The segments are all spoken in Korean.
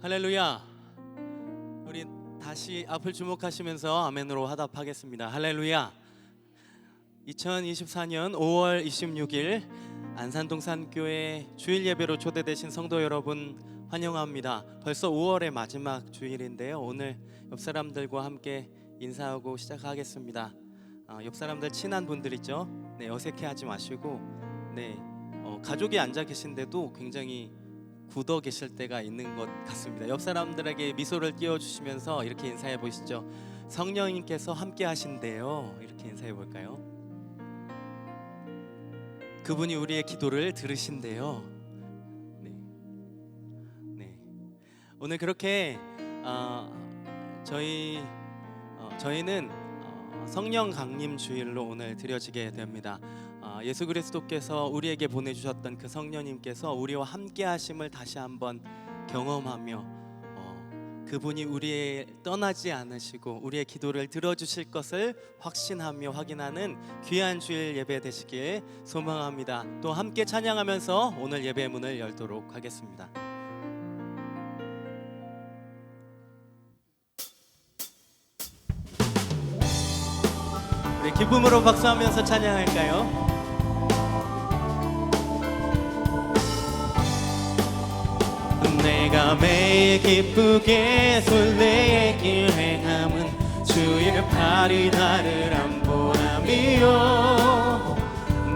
할렐루야. 우리 다시 앞을 주목하시면서 아멘으로 화답하겠습니다. 할렐루야. 2024년 5월 26일 안산동산교회 주일 예배로 초대되신 성도 여러분 환영합니다. 벌써 5월의 마지막 주일인데요. 오늘 옆 사람들과 함께 인사하고 시작하겠습니다. 옆 사람들 친한 분들 있죠? 네, 어색해하지 마시고, 가족이 앉아 계신데도 굉장히 굳어 계실 때가 있는 것 같습니다. 옆 사람들에게 미소를 띄워주시면서 이렇게 인사해 보시죠. 성령님께서 함께 하신대요. 이렇게 인사해 볼까요? 그분이 우리의 기도를 들으신대요. 네. 오늘 그렇게 저희는 성령 강림 주일로 오늘 드려지게 됩니다. 예수 그리스도께서 우리에게 보내주셨던 그 성령님께서 우리와 함께 하심을 다시 한번 경험하며 그분이 우리의 떠나지 않으시고 우리의 기도를 들어주실 것을 확신하며 확인하는 귀한 주일 예배 되시길 소망합니다. 또 함께 찬양하면서 오늘 예배 문을 열도록 하겠습니다. 우리 기쁨으로 박수하면서 찬양할까요? 내가 매일 기쁘게 순례의 길 행함은 주의 팔이 나를 안보함이요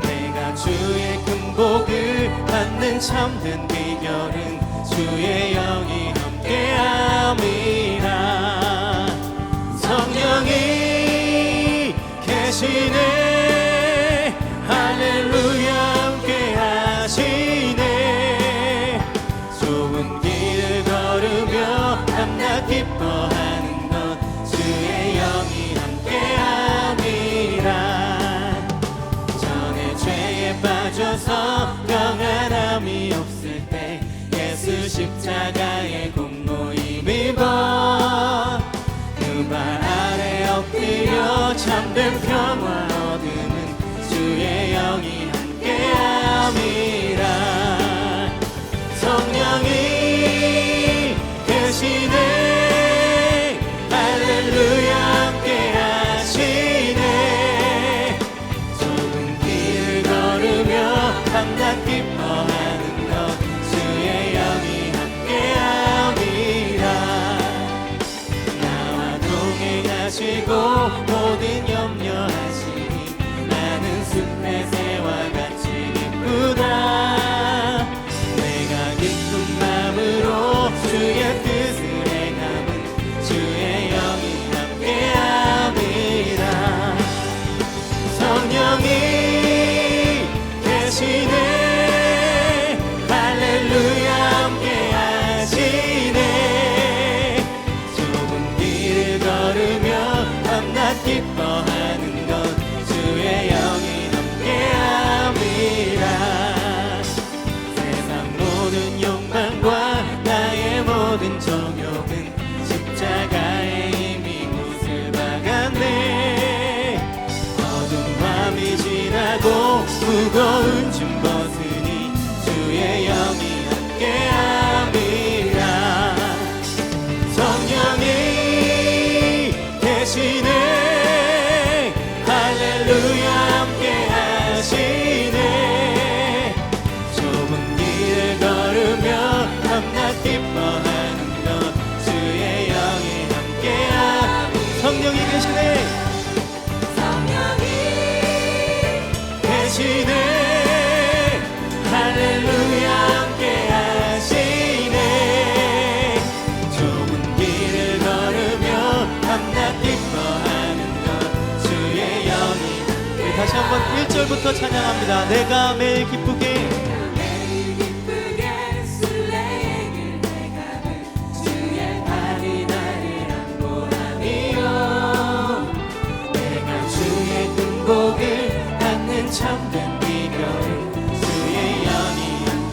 내가 주의 큰 복을 받는 참된 비결은 주의 영이 함께함이라 성령이 계시네 할렐루야 함께 하시네 좁은 길을 걸으며 밤낮 기뻐하는 것 주의 영이 함께함이라 전에 죄에 빠져서 평안함이 없을 때 예수 십자가의 공로임 입어 그 발 아래 엎드려 참된 평화 얻으는 주의 영이 함께함이라 성령이 계시네 할렐루야 함께 하시네 좁은 길을 걸으며 밤낮 기뻐하는 것 주의 영이 함께함이라 나와 동행하시고 모든 염려하시니 나는 숲의 새와 같이 기쁘다 내가 기쁜 마음으로 주의 뜻을 행함은 주의 영이 함께함이라 성령이 계시네 할렐루야 함께 하시네 좁은 길을 걸으며 밤낮 기뻐하는 것 주의 영이 함께함이라 세상 모든 욕망과 나의 모든 정욕은 십자가에 이미 못을 박았네 어두운 밤이 지나고 무거운 짐 벗으니 주의 영이 함께함이라 성령이 계시네 할렐루야 함께 하시네 좁은 길을 걸으며 밤낮 기뻐하는 것 주의 영이 함께함 성령이 계시네 성령이 계시네 할렐루야 함께 하시네 좁은 길을 걸으며 밤낮 기뻐하는 것 주의 영이 우리 다시 한번 1절부터 찬양합니다. 내가 매일 기쁘게 주의 팔이 나를 안보함이요 내가 주의 큰 복을 받는 참된 비결은 주의 영이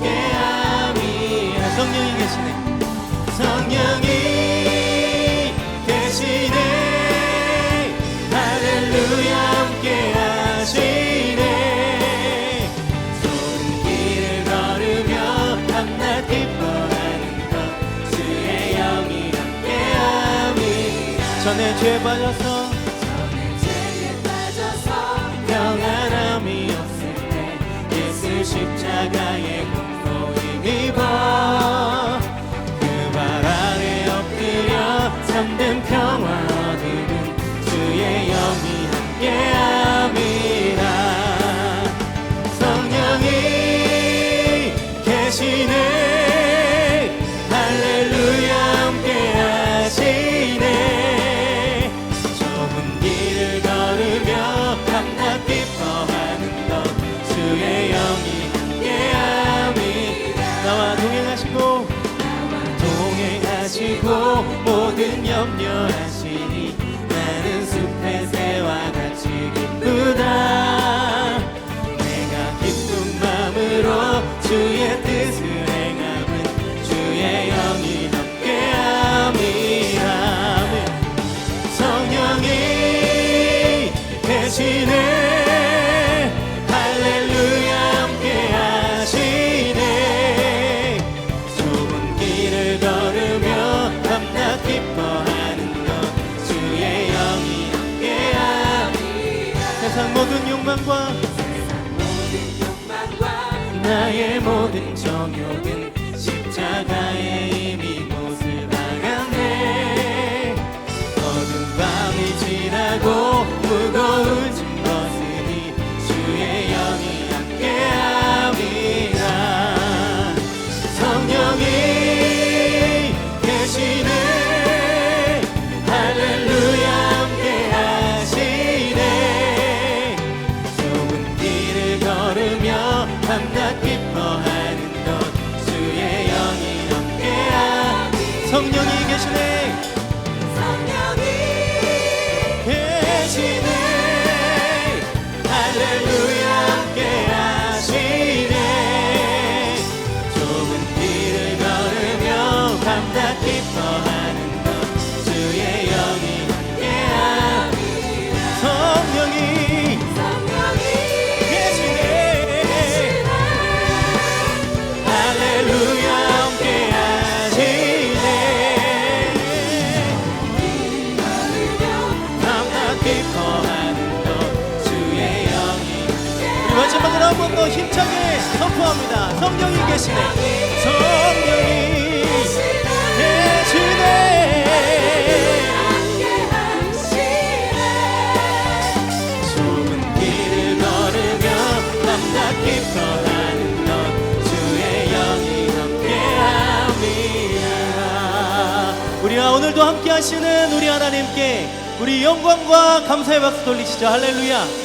함께함이라 성령이 계시네 성령이 계시네 할렐루야 함께 하시네 좁은 길을 걸으며 밤낮 기뻐하는 것 주의 전에 죄에 빠져서 평안함이 없을 때 예수 십자가의 공로 힘입어 그 발 아래 엎드려 참된 평화 얻으는 주의 영이 함께함이라. 성령이 계시네 할렐루야 함께하시네. 좁은 길을 걸으며 감당 기뻐하는 것 주의 영이 함께함이라. 나와 동행하시고 모든 염려하시니 나는 숲의 새와 같이 기쁘다. 내가 기쁜 마음으로 주의 뜻을 행함은 주의 영이 함께함이라. 성령이 계시네 할렐루야 함께하시네. 좁은 길을 걸으며 밤낮 기뻐하는 것 주의 영이 함께함이라. 세상 모든 욕망과 나의 모든 정욕은 십자가에 이미 못을 박았네. 어두운 밤이 지나고 무거운 짐 벗으니 주의 영이 함께함이라. 성령이 계시네 할렐루야 함께하시네. 좁은 길을 걸으며 밤낮 기뻐하는 것 주의 영이 함께함. 성령이 계시네 계시네 할렐루야 함께하시네. 좁은 길을 걸으며 밤낮 기뻐하는 것 주의 영이 함께함이라. 성령이 계시네 할렐루야 함께하시네. 밤낮 기뻐하는 것 주의 영이. 우리 마지막으로 한 번 더 힘차게 선포합니다. 성령이 계시네 성령이 계시네. 좁은 길을 걸으며 밤낮 기뻐하는 것 주의 영이 함께함이라. 우리와 오늘도 함께하시는 우리 하나님께 우리 영광과 감사의 박수 돌리시죠. 할렐루야.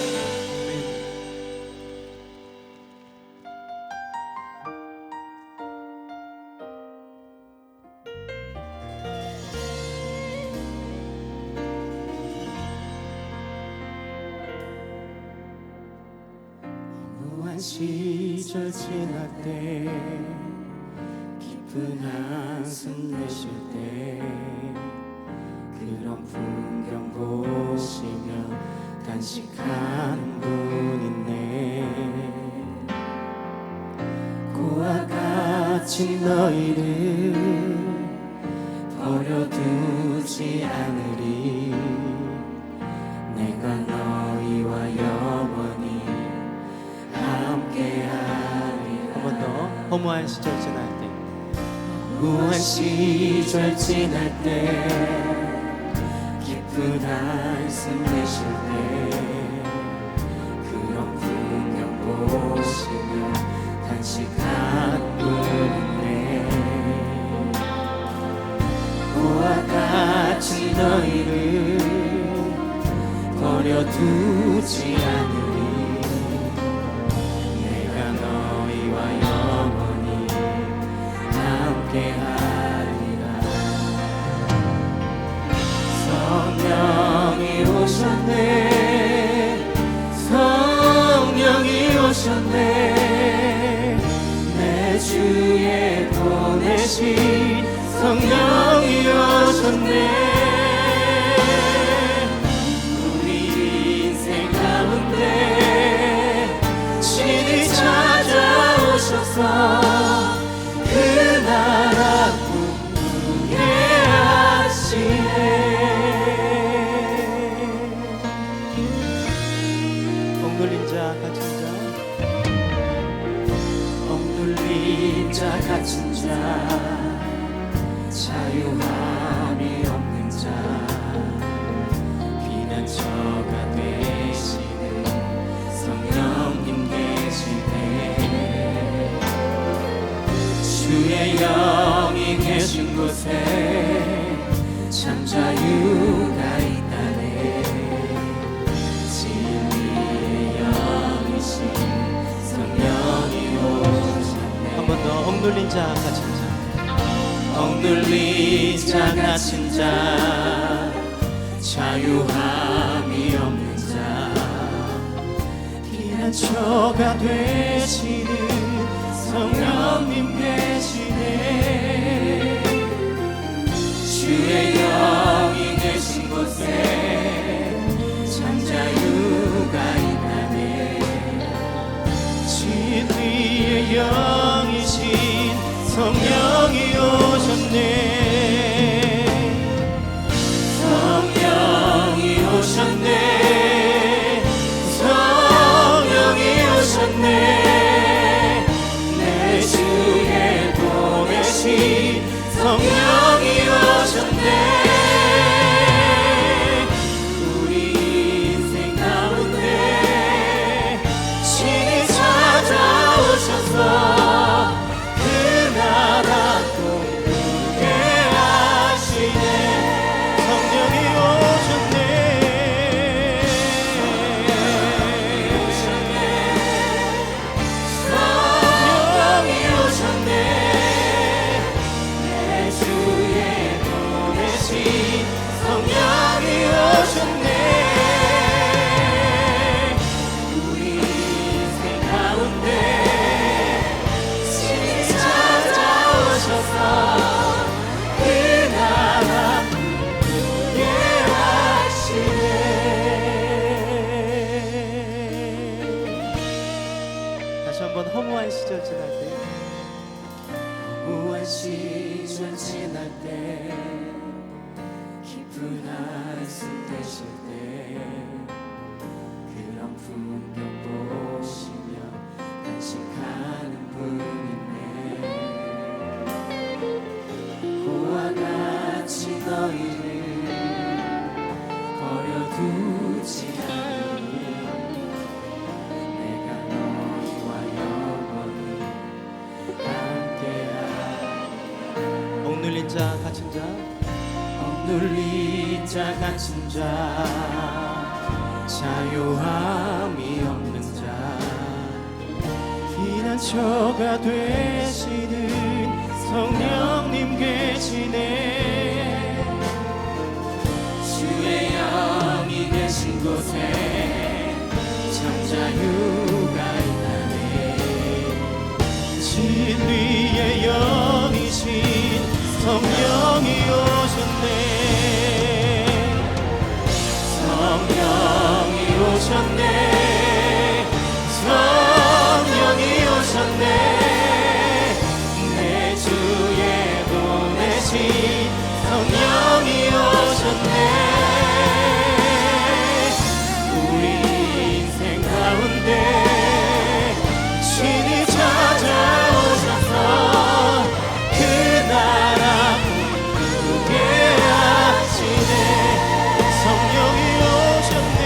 시절 지날 때 깊은 한숨 내쉴 때 그런 풍경 보시며 간식하는 분 있네. 고와 같이 너희를 버려두지 않으리. 내가 너희와 영원히 함께하리. 한 번 더. 허무한 시절 지날 때 허무한 시절 지날 때 깊은 한숨 내쉴 때 그런 풍경 보시며 간식하는 분이네. 고와 같이 너희를 버려두지 않으리. 내가 너희와 영원히 함께하리라. 성령이 오셨네 성령이 오셨네. 내 주에 보내신 성령이 오셨네. 우리 인생 가운데 친히 찾아오셔서 그 나라 꿈꾸게 하시네. 참 자유가 있다네. 진리의 영이신 성령이 오셨네. 한 번 더 억눌린 자 갇힌 자, 억눌린 자 갇힌 자, 자유함이 없는 자, 피난처가 되시는 성령님 계시네. 주의 영이 계신 곳에 참 자유가 있다네. 진리의 영이신 성령이 오셨네. 성령이 오셨네. 성령이 오셨네. 내 주에 보내신 성령이 오셨네. 우리 인생 가운데 신이 찾아오셔서 허무한 시절 지날 때, 허무한 시절 지날 때, 깊은 한숨 되실 때, 그런 풍경 보시며 간직하는 분이네. 고와 같이 너희를 버려두지 않으니 내가 너희와 영원히 함께하리. 억눌린 자 갇힌 자, 억눌린 자 갇힌 자, 자유함이 없는 자, 피난처가 되시는 성령님 계시네. 주의 영이 계신 곳에 참 자유가 있다네. 진리의 영이신 성령이 오셨네. 성령이 오셨네. 성령이 오셨네. 내 주에 보내신 성령이 오셨네. 우리 인생 가운데 신이 찾아오셔서 그 나라 꿈꾸게 하시네. 성령이 오셨네.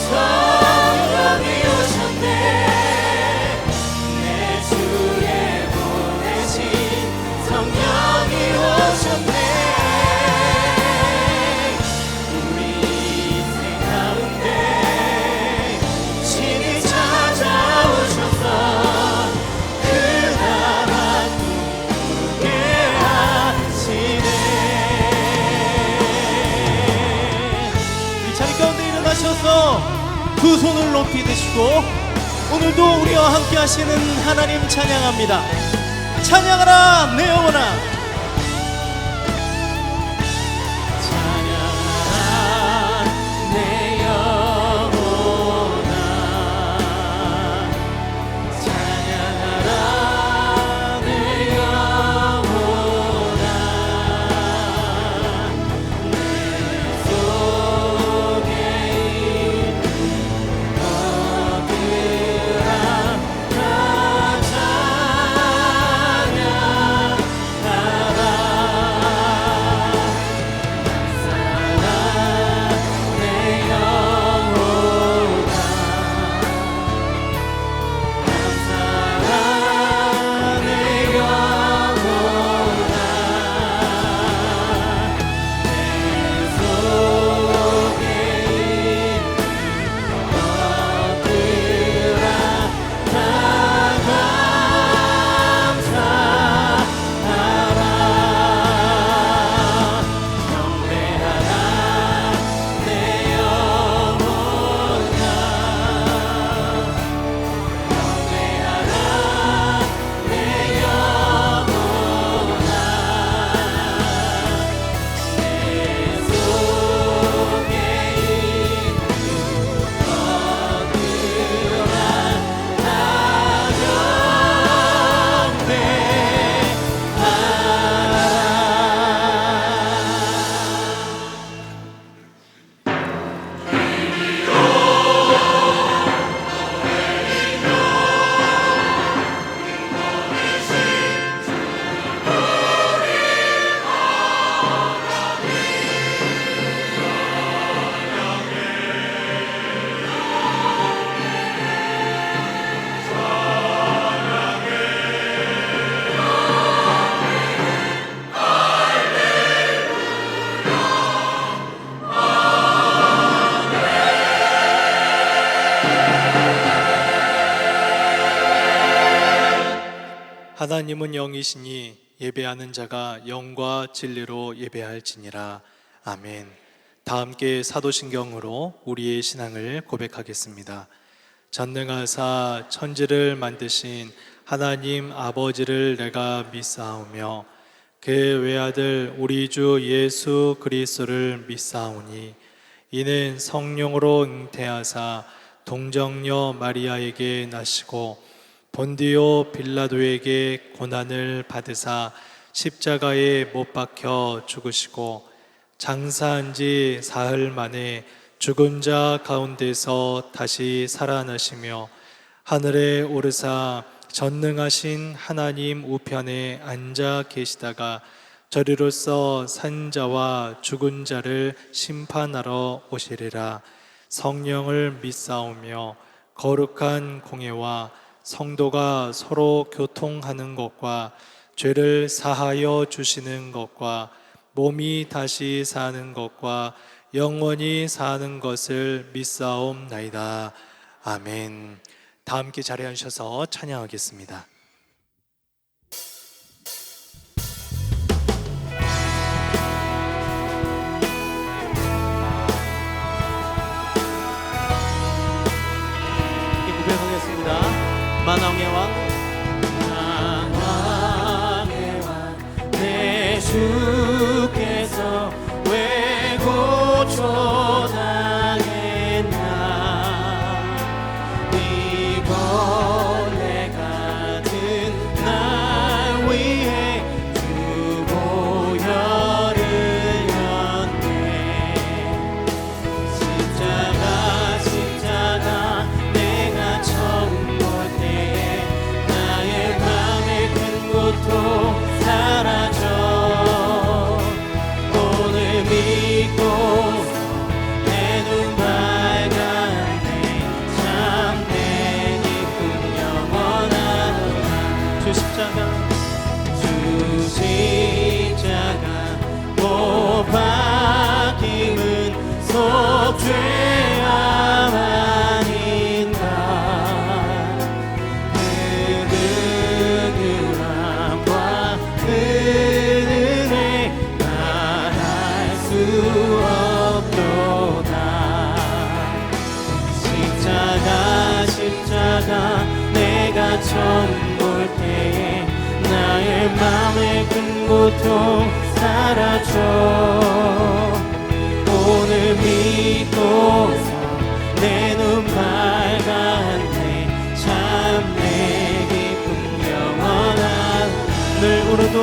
성령이 오셨네. 내 주에 보내신 성령이 오셨네. 우리 인생 가운데 신이 찾아오셔서 그 나라 꿈꾸게 하시네. 이 자리 가운데 일어나셔서 두 손을 높이 드시고 오늘도 우리와 함께 하시는 하나님 찬양합니다. 찬양하라 내 영혼아. 찬양하라 내 영혼아. 찬양하라 내 영혼아. 내 속에 있는 것들아 다 찬양하라. 하나님은 영이시니 예배하는 자가 영과 진리로 예배할지니라. 아멘. 다 함께 사도신경으로 우리의 신앙을 고백하겠습니다. 전능하사 천지를 만드신 하나님 아버지를 내가 믿사오며 그 외아들 우리 주 예수 그리스도를 믿사오니 이는 성령으로 잉태하사 동정녀 마리아에게 나시고 본디오 빌라도에게 고난을 받으사 십자가에 못 박혀 죽으시고 장사한 지 사흘 만에 죽은 자 가운데서 다시 살아나시며 하늘에 오르사 전능하신 하나님 우편에 앉아 계시다가 저리로서 산 자와 죽은 자를 심판하러 오시리라. 성령을 믿사오며 거룩한 공예와 성도가 서로 교통하는 것과 죄를 사하여 주시는 것과 몸이 다시 사는 것과 영원히 사는 것을 믿사옵나이다. 아멘. 다 함께 자리에 앉으셔서 찬양하겠습니다. 고백하겠습니다. 만왕의 왕, 만왕의 왕 내 주께서 왜 고초당했나. 이 벌레 같은 날 위해 주 보혈을 흘렸네. 십자가 내가 처음 볼 때에 나의 맘의 큰 고통 사라져. 오늘 믿고 내 눈 밝았네. 참된 기쁨 영원하노라. 주 십자가 주 십자가 못 박힘은 속죄함 아닌가. 그득함과 그 은혜 말할 수 없도다. 십자가 내가 처음 볼 때에 나의 맘의 큰 고통 사라져. 오늘 믿고서 내 눈 밝았네. 참내 기쁨 영원한. 늘 울어도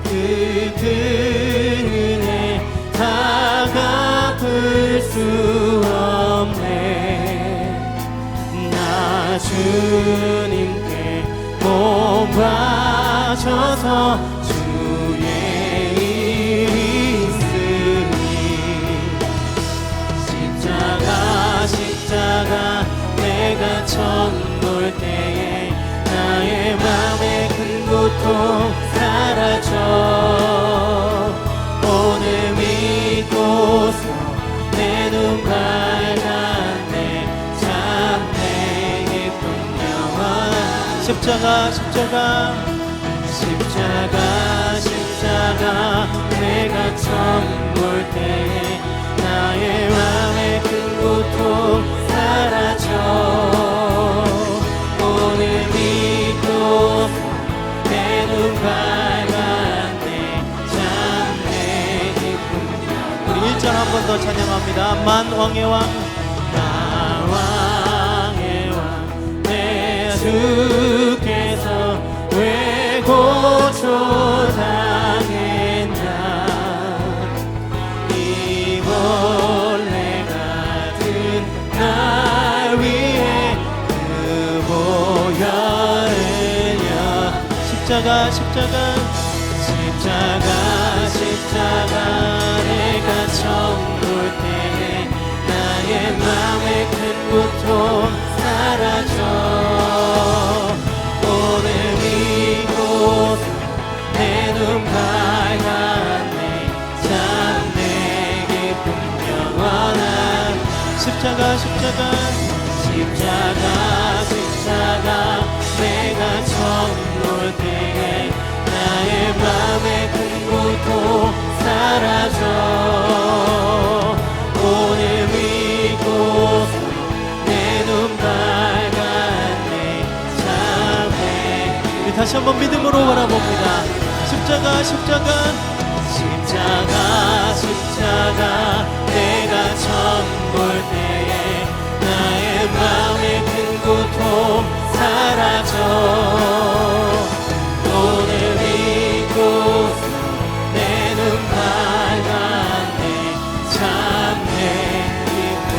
그 은혜 다 갚을 수 없네. 나 주님께 몸 바쳐서 주의 일 있으니. 십자가 내가 처음 볼 때에 나의 맘의 큰 고통 사라져. 오늘 믿고서 내 눈 밝았네. 참내 기쁨 영원한. 십자가 내가 처음 볼 때에 나의 맘의 큰 고통 사라져. 오늘 믿고 내 눈 밝았네. 참내 기쁨. 우리 1절 한 번 더 찬양합니다. 만왕의 왕, 만왕의 왕 내 주께서 왜 고초당했나. 이 벌레 같은 날 위해 그 보혈을 흘려. 십자가 내가 처음 볼 때에 나의 맘의 큰 고통 사라져. 오늘 믿고 내 눈 밝았네. 참내 기쁨 영원한. 십자가 십자가 다시 한번 믿음으로 바라봅니다. 십자가 십자가 십자가 십자가 내가 처음 볼 때에 나의 마음의 큰 고통 사라져 오늘 이곳 내 눈 밝았네 참 내 기쁨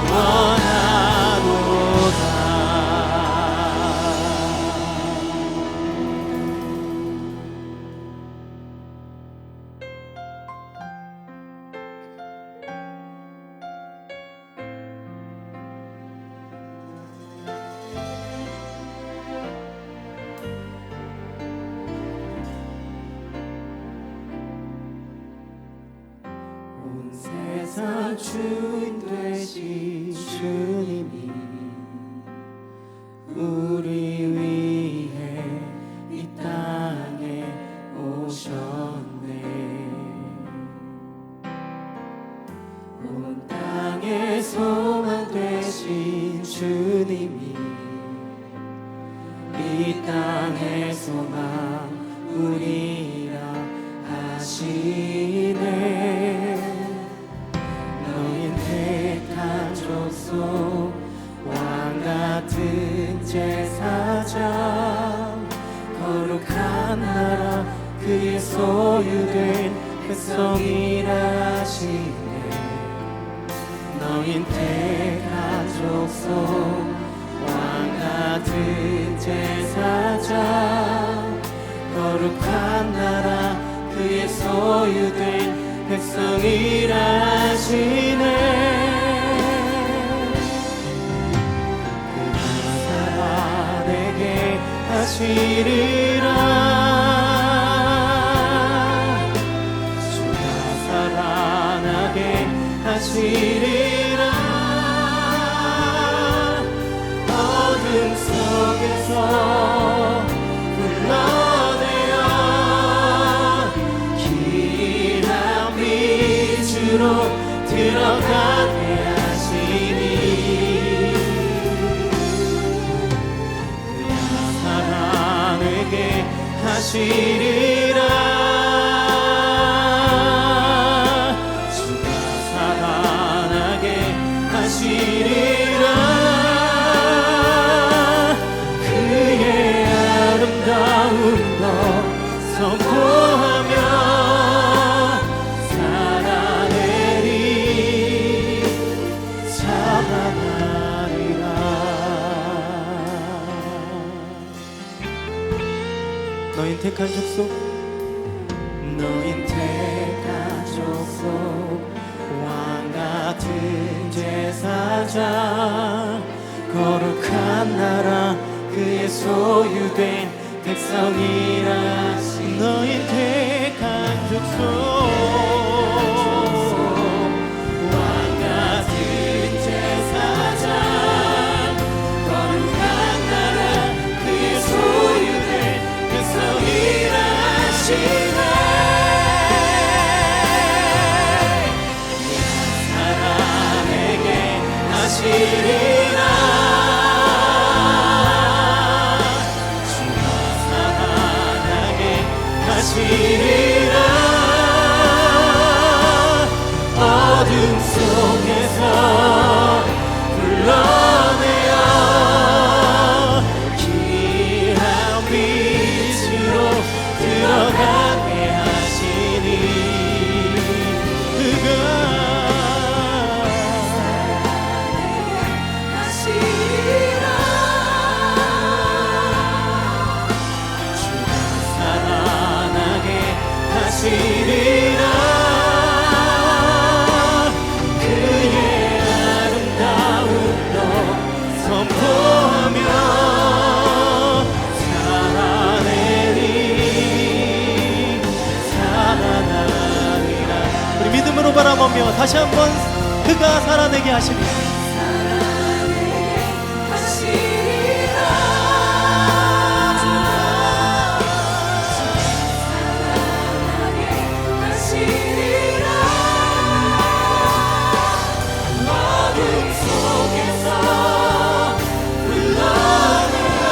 영원하도다. 온 세상 주인 되신 주님이 우리 위해 이 땅에 오셨네. 온 땅의 소망 되신 주님이 이 땅의 소망 우리라 하시네. 너희 택한 족속 왕같은 제사장 거룩한 나라 그의 소유된 백성이라 하시네. 너희 택한 족속 왕같은 제사장 거룩한 나라 그의 소유된 백성이라 하시네. 그가 살아내게 하시리라. 주가 살아나게 하시리라. 어둠 속에서 불러내어 길한 빛으로 들어가게 하시니 그가 살아내게 하시리라. 주가 살아나게 하시리라. 그의 아름다운 것 선포하며 살아내리 살아나리라. 너희 택한 족속 너흰 택한 족속 왕같은 제사장 거룩한 나라 그의 소유된 백성이라 하시니 너희 택한 족속 왕같은 제사장 거룩한 나라 그의 소유된 백성이라 하시네. 살아내게 하시리라. 주가 살아나게 하시리라. 어둠 속에서 불러내어 길한 빛으로 들어가게 하시니 그가 주가 살아나게 하시리라. 그의 아름다운 것 선포하며 살아내리 살아나리라. 우리 믿음으로 바라보며 다시 한번 그가 살아내게 하시리라. 속에서 불러내어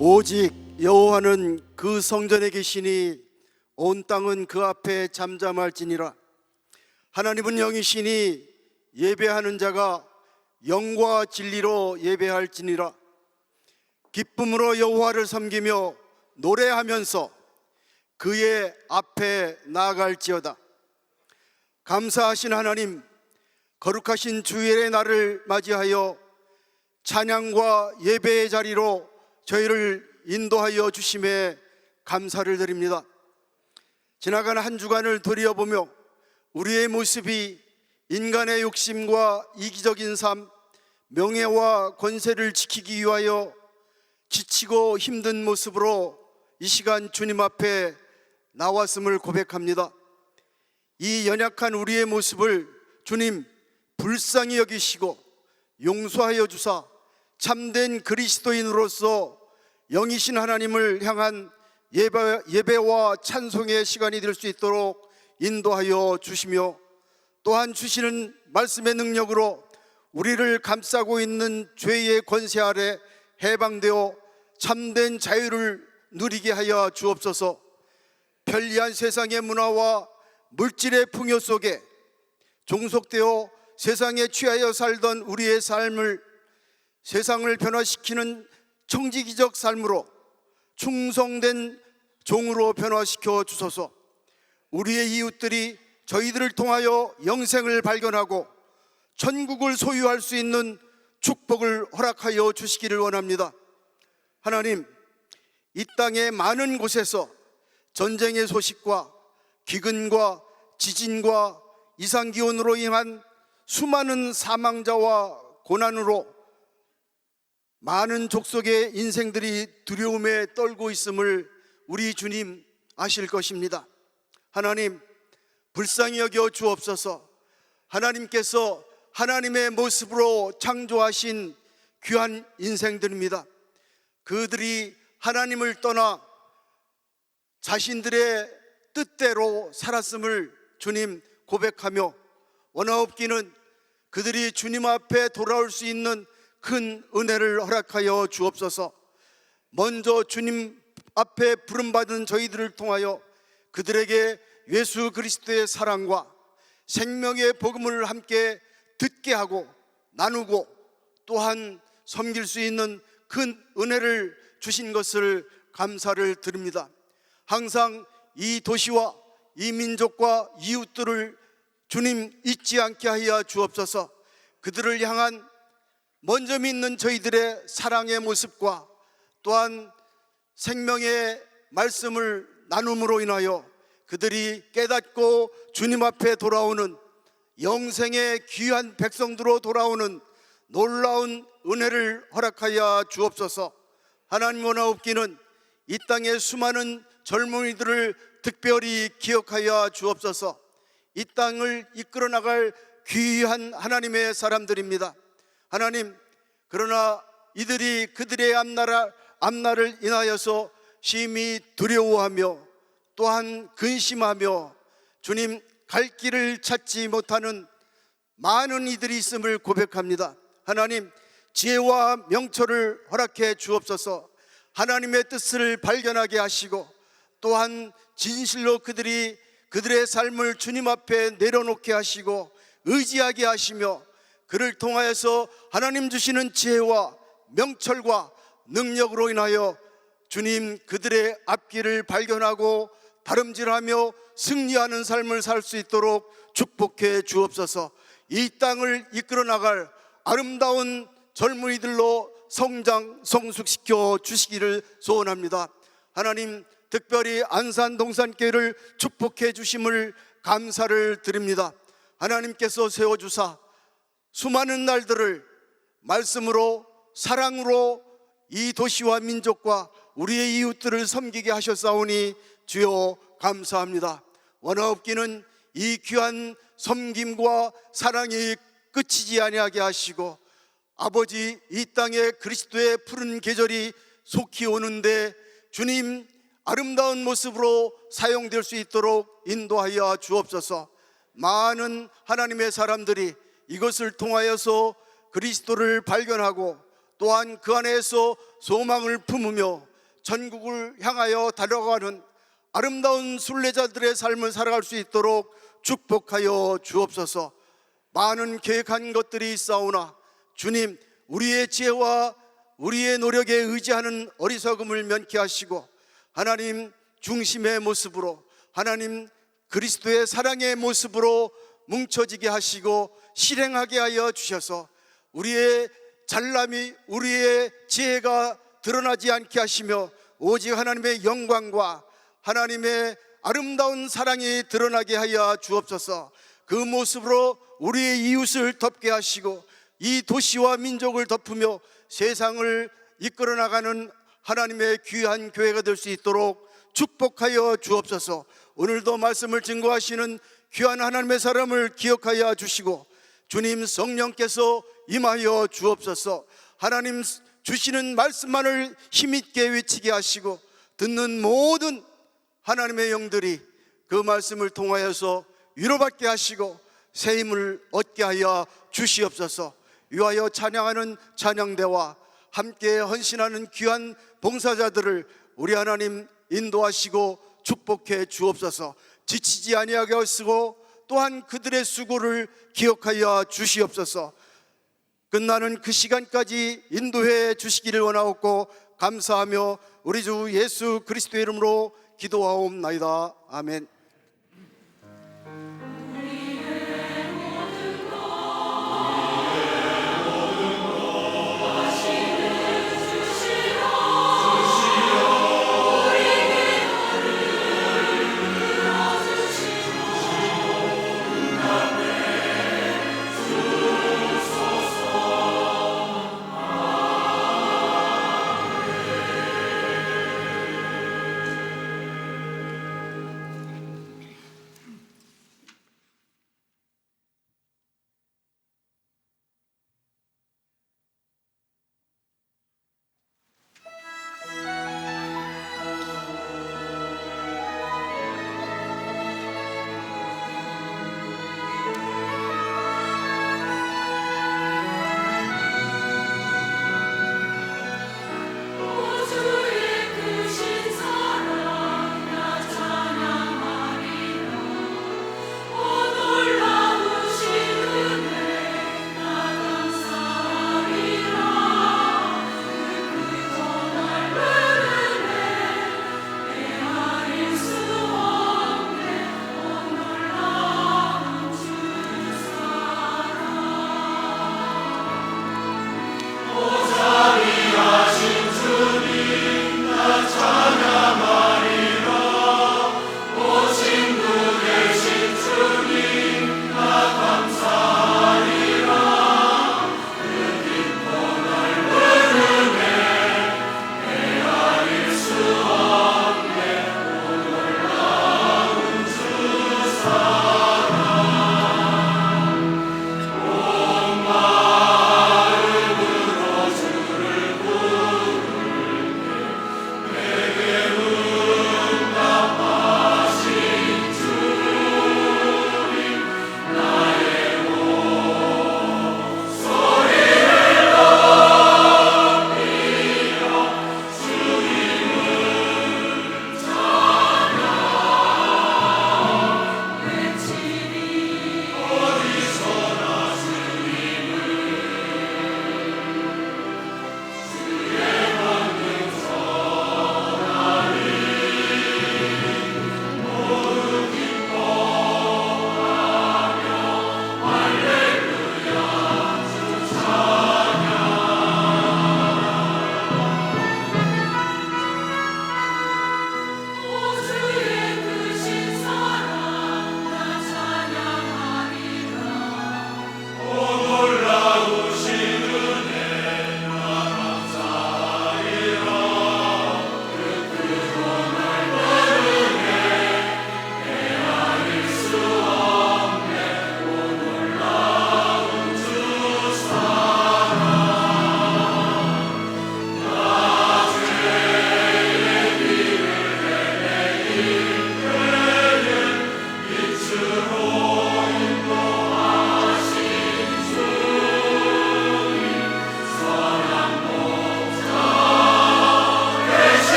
오직 여호와는 그 성전에 계시니 온 땅은 그 앞에 잠잠할지니라. 하나님은 영이시니 예배하는 자가 영과 진리로 예배할지니라. 기쁨으로 여호와를 섬기며 노래하면서 그의 앞에 나아갈지어다. 감사하신 하나님, 거룩하신 주일의 날을 맞이하여 찬양과 예배의 자리로 저희를 인도하여 주심에 감사를 드립니다. 지나간 한 주간을 돌이어보며 우리의 모습이 인간의 욕심과 이기적인 삶, 명예와 권세를 지키기 위하여 지치고 힘든 모습으로 이 시간 주님 앞에 나왔음을 고백합니다. 이 연약한 우리의 모습을 주님 불쌍히 여기시고 용서하여 주사 참된 그리스도인으로서 영이신 하나님을 향한 예배와 찬송의 시간이 될 수 있도록 인도하여 주시며, 또한 주시는 말씀의 능력으로 우리를 감싸고 있는 죄의 권세 아래 해방되어 참된 자유를 누리게 하여 주옵소서. 편리한 세상의 문화와 물질의 풍요 속에 종속되어 세상에 취하여 살던 우리의 삶을 세상을 변화시키는 청지기적 삶으로 충성된 종으로 변화시켜 주소서. 우리의 이웃들이 저희들을 통하여 영생을 발견하고 천국을 소유할 수 있는 축복을 허락하여 주시기를 원합니다. 하나님, 이 땅의 많은 곳에서 전쟁의 소식과 기근과 지진과 이상기온으로 인한 수많은 사망자와 고난으로 많은 족속의 인생들이 두려움에 떨고 있음을 우리 주님 아실 것입니다. 하나님, 불쌍히 여겨 주옵소서. 하나님께서 하나님의 모습으로 창조하신 귀한 인생들입니다. 그들이 하나님을 떠나 자신들의 뜻대로 살았음을 주님 고백하며, 원하옵기는 그들이 주님 앞에 돌아올 수 있는 큰 은혜를 허락하여 주옵소서. 먼저 주님 앞에 부름받은 저희들을 통하여 그들에게 예수 그리스도의 사랑과 생명의 복음을 함께 듣게 하고 나누고 또한 섬길 수 있는 큰 은혜를 주신 것을 감사를 드립니다. 항상 이 도시와 이 민족과 이웃들을 주님 잊지 않게 하여 주옵소서. 그들을 향한 먼저 믿는 저희들의 사랑의 모습과 또한 생명의 말씀을 나눔으로 인하여 그들이 깨닫고 주님 앞에 돌아오는 영생의 귀한 백성들로 돌아오는 놀라운 은혜를 허락하여 주옵소서. 하나님, 원하옵기는 이 땅의 수많은 젊은이들을 특별히 기억하여 주옵소서. 이 땅을 이끌어 나갈 귀한 하나님의 사람들입니다. 하나님, 그러나 이들이 그들의 앞날을 인하여서 심히 두려워하며 또한 근심하며 주님 갈 길을 찾지 못하는 많은 이들이 있음을 고백합니다. 하나님, 지혜와 명철을 허락해 주옵소서. 하나님의 뜻을 발견하게 하시고 또한 진실로 그들의 삶을 주님 앞에 내려놓게 하시고 의지하게 하시며, 그를 통하여서 하나님 주시는 지혜와 명철과 능력으로 인하여 주님 그들의 앞길을 발견하고 다름질하며 승리하는 삶을 살 수 있도록 축복해 주옵소서. 이 땅을 이끌어 나갈 아름다운 젊은이들로 성장성숙시켜 주시기를 소원합니다. 하나님, 특별히 안산 동산교회를 축복해 주심을 감사를 드립니다. 하나님께서 세워주사 수많은 날들을 말씀으로 사랑으로 이 도시와 민족과 우리의 이웃들을 섬기게 하셨사오니 주여 감사합니다. 원하옵기는 이 귀한 섬김과 사랑이 끝이지 아니하게 하시고 아버지, 이 땅에 그리스도의 푸른 계절이 속히 오는데 주님 아름다운 모습으로 사용될 수 있도록 인도하여 주옵소서. 많은 하나님의 사람들이 이것을 통하여서 그리스도를 발견하고 또한 그 안에서 소망을 품으며 전국을 향하여 달려가는 아름다운 순례자들의 삶을 살아갈 수 있도록 축복하여 주옵소서. 많은 계획한 것들이 있사오나 주님, 우리의 지혜와 우리의 노력에 의지하는 어리석음을 면케하시고 하나님 중심의 모습으로, 하나님 그리스도의 사랑의 모습으로 뭉쳐지게 하시고 실행하게 하여 주셔서 우리의 잘남이, 우리의 지혜가 드러나지 않게 하시며 오직 하나님의 영광과 하나님의 아름다운 사랑이 드러나게 하여 주옵소서. 그 모습으로 우리의 이웃을 덮게 하시고 이 도시와 민족을 덮으며 세상을 이끌어 나가는 하나님의 귀한 교회가 될 수 있도록 축복하여 주옵소서. 오늘도 말씀을 증거하시는 귀한 하나님의 사람을 기억하여 주시고 주님 성령께서 임하여 주옵소서. 하나님 주시는 말씀만을 힘있게 외치게 하시고 듣는 모든 하나님의 영들이 그 말씀을 통하여서 위로받게 하시고 새 힘을 얻게 하여 주시옵소서. 위하여 찬양하는 찬양대와 함께 헌신하는 귀한 봉사자들을 우리 하나님 인도하시고 축복해 주옵소서. 지치지 아니하게 하시고 또한 그들의 수고를 기억하여 주시옵소서. 끝나는 그 시간까지 인도해 주시기를 원하옵고 감사하며 우리 주 예수 그리스도의 이름으로 기도하옵나이다. 아멘.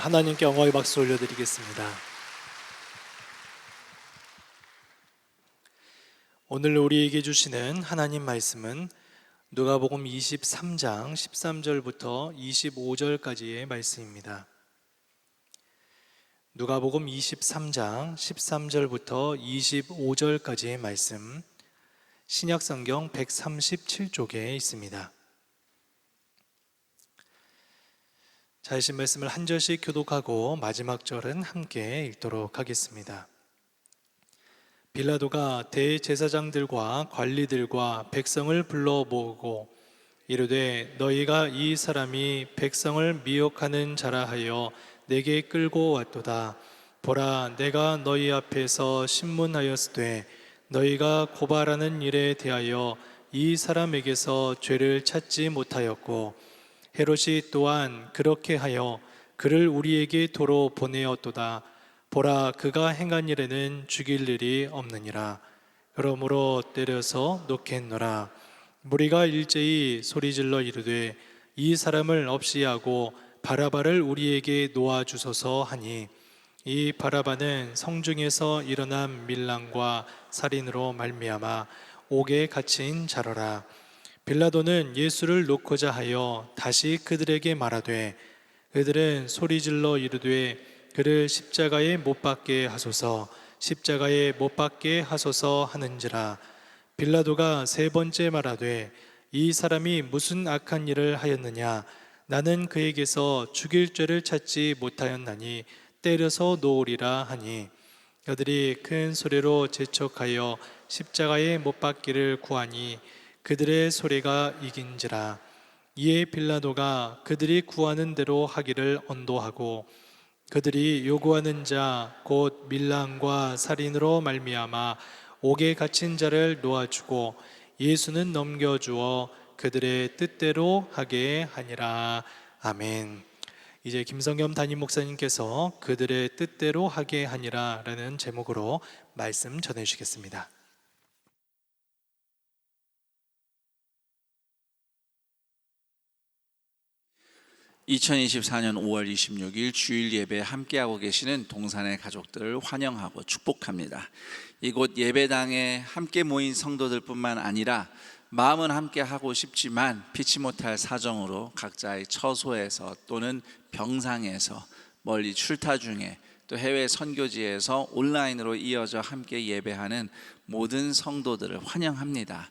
하나님께 영광의 박수 올려드리겠습니다. 오늘 우리에게 주시는 하나님 말씀은 누가복음 23장 13절부터 25절까지의 말씀입니다. 누가복음 23장 13절부터 25절까지의 말씀, 신약성경 137쪽에 있습니다. 자신 말씀을 한 절씩 교독하고 마지막 절은 함께 읽도록 하겠습니다. 빌라도가 대제사장들과 관리들과 백성을 불러 모으고 이르되 너희가 이 사람이 백성을 미혹하는 자라 하여 내게 끌고 왔도다. 보라, 내가 너희 앞에서 신문하였으되 너희가 고발하는 일에 대하여 이 사람에게서 죄를 찾지 못하였고 헤롯이 또한 그렇게 하여 그를 우리에게 도로 보내었도다. 보라, 그가 행한 일에는 죽일 일이 없느니라. 그러므로 때려서 놓겠노라. 무리가 일제히 소리질러 이르되 이 사람을 없이 하고 바라바를 우리에게 놓아주소서 하니 이 바라바는 성중에서 일어난 밀랑과 살인으로 말미암아 옥에 갇힌 자로라. 빌라도는 예수를 놓고자 하여 다시 그들에게 말하되 그들은 소리질러 이르되 그를 십자가에 못 박게 하소서, 십자가에 못 박게 하소서 하는지라. 빌라도가 세 번째 말하되 이 사람이 무슨 악한 일을 하였느냐? 나는 그에게서 죽일 죄를 찾지 못하였나니 때려서 놓으리라 하니 그들이 큰 소리로 재촉하여 십자가에 못 박기를 구하니 그들의 소리가 이긴지라. 이에 빌라도가 그들이 구하는 대로 하기를 언도하고 그들이 요구하는 자 곧 밀랑과 살인으로 말미암아 옥에 갇힌 자를 놓아주고 예수는 넘겨주어 그들의 뜻대로 하게 하니라. 아멘. 이제 김성겸 담임 목사님께서 그들의 뜻대로 하게 하니라 라는 제목으로 말씀 전해주시겠습니다. 2024년 5월 26일 주일 예배에 함께하고 계시는 동산의 가족들을 환영하고 축복합니다. 이곳 예배당에 함께 모인 성도들뿐만 아니라 마음은 함께 하고 싶지만 피치 못할 사정으로 각자의 처소에서 또는 병상에서 멀리 출타 중에 또 해외 선교지에서 온라인으로 이어져 함께 예배하는 모든 성도들을 환영합니다.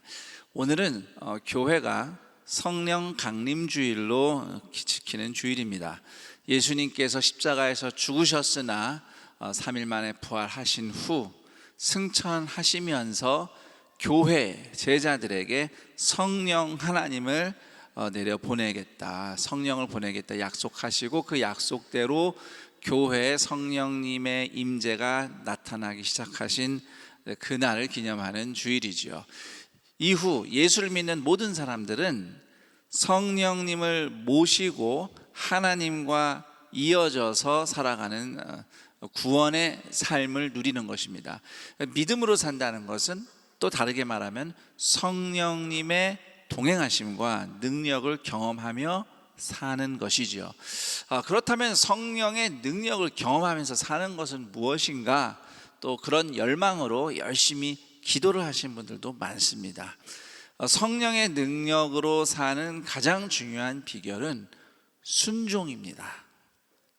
오늘은 교회가 성령 강림주일로 지키는 주일입니다. 예수님께서 십자가에서 죽으셨으나 3일 만에 부활하신 후 승천하시면서 교회 제자들에게 성령 하나님을 내려보내겠다, 성령을 보내겠다 약속하시고 그 약속대로 교회에 성령님의 임재가 나타나기 시작하신 그날을 기념하는 주일이죠. 이후 예수를 믿는 모든 사람들은 성령님을 모시고 하나님과 이어져서 살아가는 구원의 삶을 누리는 것입니다. 믿음으로 산다는 것은 또 다르게 말하면 성령님의 동행하심과 능력을 경험하며 사는 것이죠. 그렇다면 성령의 능력을 경험하면서 사는 것은 무엇인가? 또 그런 열망으로 열심히 기도를 하신 분들도 많습니다. 성령의 능력으로 사는 가장 중요한 비결은 순종입니다.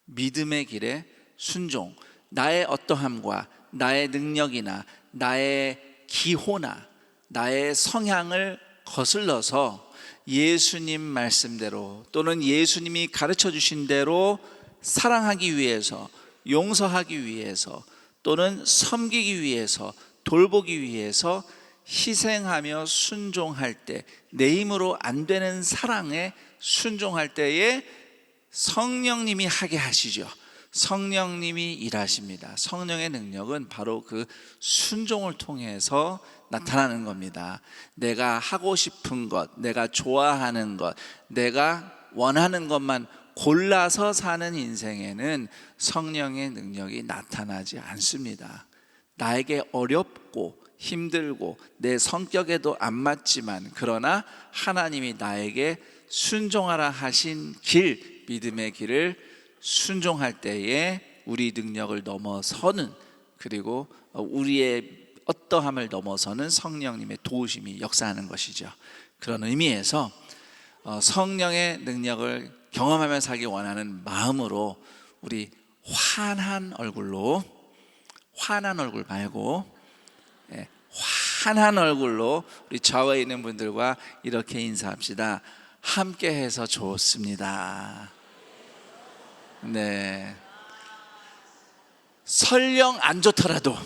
믿음의 길에 순종. 나의 어떠함과 나의 능력이나 나의 기호나 나의 성향을 거슬러서 예수님 말씀대로 또는 예수님이 가르쳐 주신 대로 사랑하기 위해서, 용서하기 위해서 또는 섬기기 위해서, 돌보기 위해서 희생하며 순종할 때, 내 힘으로 안 되는 사랑에 순종할 때에 성령님이 하게 하시죠. 성령님이 일하십니다. 성령의 능력은 바로 그 순종을 통해서 나타나는 겁니다. 내가 하고 싶은 것, 내가 좋아하는 것, 내가 원하는 것만 골라서 사는 인생에는 성령의 능력이 나타나지 않습니다. 나에게 어렵고 힘들고 내 성격에도 안 맞지만 그러나 하나님이 나에게 순종하라 하신 길, 믿음의 길을 순종할 때에 우리 능력을 넘어서는, 그리고 우리의 어떠함을 넘어서는 성령님의 도우심이 역사하는 것이죠. 그런 의미에서 성령의 능력을 경험하며 살기 원하는 마음으로 우리 환한 얼굴 말고 환한 얼굴로 우리 좌우에 있는 분들과 이렇게 인사합시다. 함께해서 좋습니다. 네. 설령 안 좋더라도,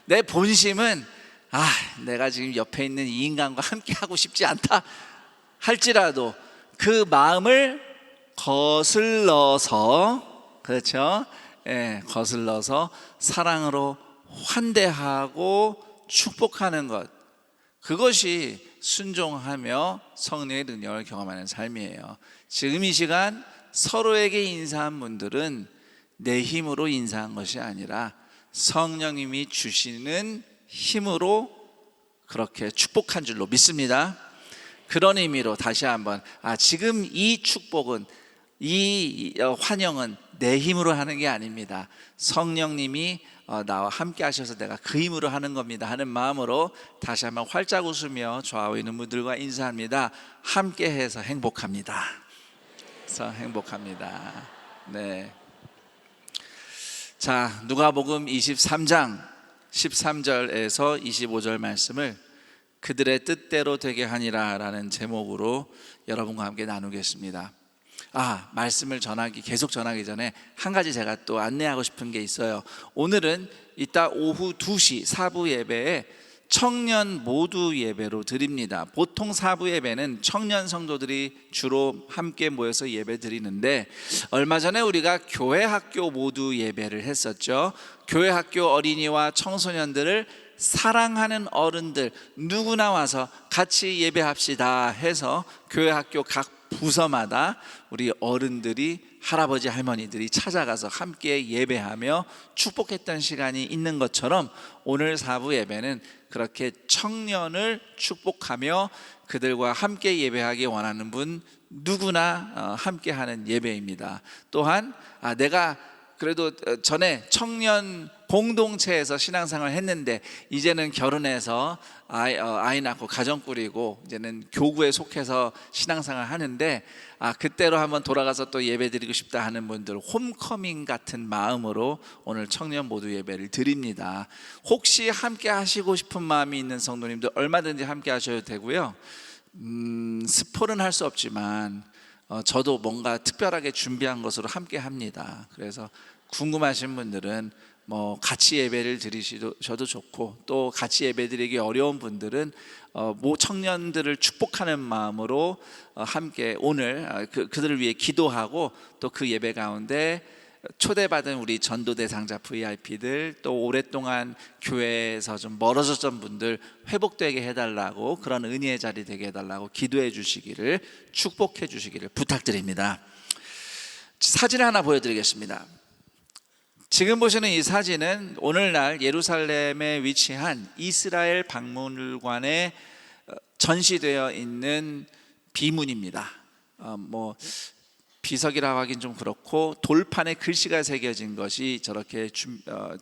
내 본심은 내가 지금 옆에 있는 이 인간과 함께하고 싶지 않다 할지라도 그 마음을 거슬러서, 그렇죠? 거슬러서 사랑으로 환대하고 축복하는 것, 그것이 순종하며 성령의 능력을 경험하는 삶이에요. 지금 이 시간 서로에게 인사한 분들은 내 힘으로 인사한 것이 아니라 성령님이 주시는 힘으로 그렇게 축복한 줄로 믿습니다. 그런 의미로 다시 한번 지금 이 축복은, 이 환영은 내 힘으로 하는 게 아닙니다. 성령님이 나와 함께 하셔서 내가 그 힘으로 하는 겁니다 하는 마음으로 다시 한번 활짝 웃으며 좌우에 있는 분들과 인사합니다. 함께해서 행복합니다. 그래서 행복합니다. 네. 자, 누가복음 23장 13절에서 25절 말씀을 그들의 뜻대로 되게 하니라 라는 제목으로 여러분과 함께 나누겠습니다. 말씀을 계속 전하기 전에 한 가지 제가 또 안내하고 싶은 게 있어요. 오늘은 이따 오후 2시 사부 예배에 청년 모두 예배로 드립니다. 보통 사부 예배는 청년 성도들이 주로 함께 모여서 예배 드리는데, 얼마 전에 우리가 교회 학교 모두 예배를 했었죠. 교회 학교 어린이와 청소년들을 사랑하는 어른들 누구나 와서 같이 예배합시다 해서 교회 학교 각 부서마다 우리 어른들이, 할아버지 할머니들이 찾아가서 함께 예배하며 축복했던 시간이 있는 것처럼 오늘 사부 예배는 그렇게 청년을 축복하며 그들과 함께 예배하기 원하는 분 누구나 함께하는 예배입니다. 또한 내가 그래도 전에 청년 공동체에서 신앙생활을 했는데 이제는 결혼해서 아이 낳고 가정 꾸리고 이제는 교구에 속해서 신앙생활을 하는데 그때로 한번 돌아가서 또 예배 드리고 싶다 하는 분들, 홈커밍 같은 마음으로 오늘 청년 모두 예배를 드립니다. 혹시 함께 하시고 싶은 마음이 있는 성도님들 얼마든지 함께 하셔도 되고요. 스포는 할 수 없지만 저도 뭔가 특별하게 준비한 것으로 함께 합니다. 그래서 궁금하신 분들은 같이 예배를 드리셔도 좋고, 또 같이 예배 드리기 어려운 분들은 청년들을 축복하는 마음으로 함께 오늘 그들을 위해 기도하고, 또 그 예배 가운데 초대받은 우리 전도 대상자 VIP들, 또 오랫동안 교회에서 좀 멀어졌던 분들 회복되게 해달라고, 그런 은혜의 자리 되게 해달라고 기도해 주시기를, 축복해 주시기를 부탁드립니다. 사진 하나 보여드리겠습니다. 지금 보시는 이 사진은 오늘날 예루살렘에 위치한 이스라엘 박물관에 전시되어 있는 비문입니다. 비석이라고 하긴 좀 그렇고 돌판에 글씨가 새겨진 것이 저렇게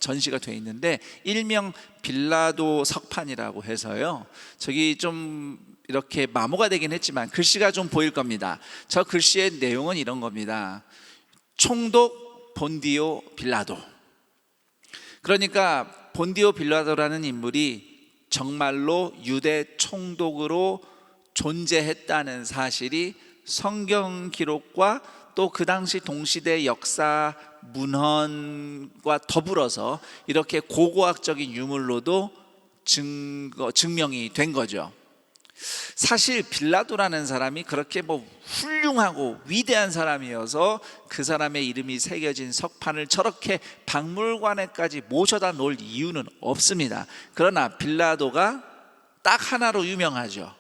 전시가 되어 있는데, 일명 빌라도 석판이라고 해서요, 저기 좀 이렇게 마모가 되긴 했지만 글씨가 좀 보일 겁니다. 저 글씨의 내용은 이런 겁니다. 총독 본디오 빌라도. 그러니까 본디오 빌라도라는 인물이 정말로 유대 총독으로 존재했다는 사실이 성경 기록과 또 그 당시 동시대 역사 문헌과 더불어서 이렇게 고고학적인 유물로도 증명이 된 거죠. 사실 빌라도라는 사람이 그렇게 훌륭하고 위대한 사람이어서 그 사람의 이름이 새겨진 석판을 저렇게 박물관에까지 모셔다 놓을 이유는 없습니다. 그러나 빌라도가 딱 하나로 유명하죠.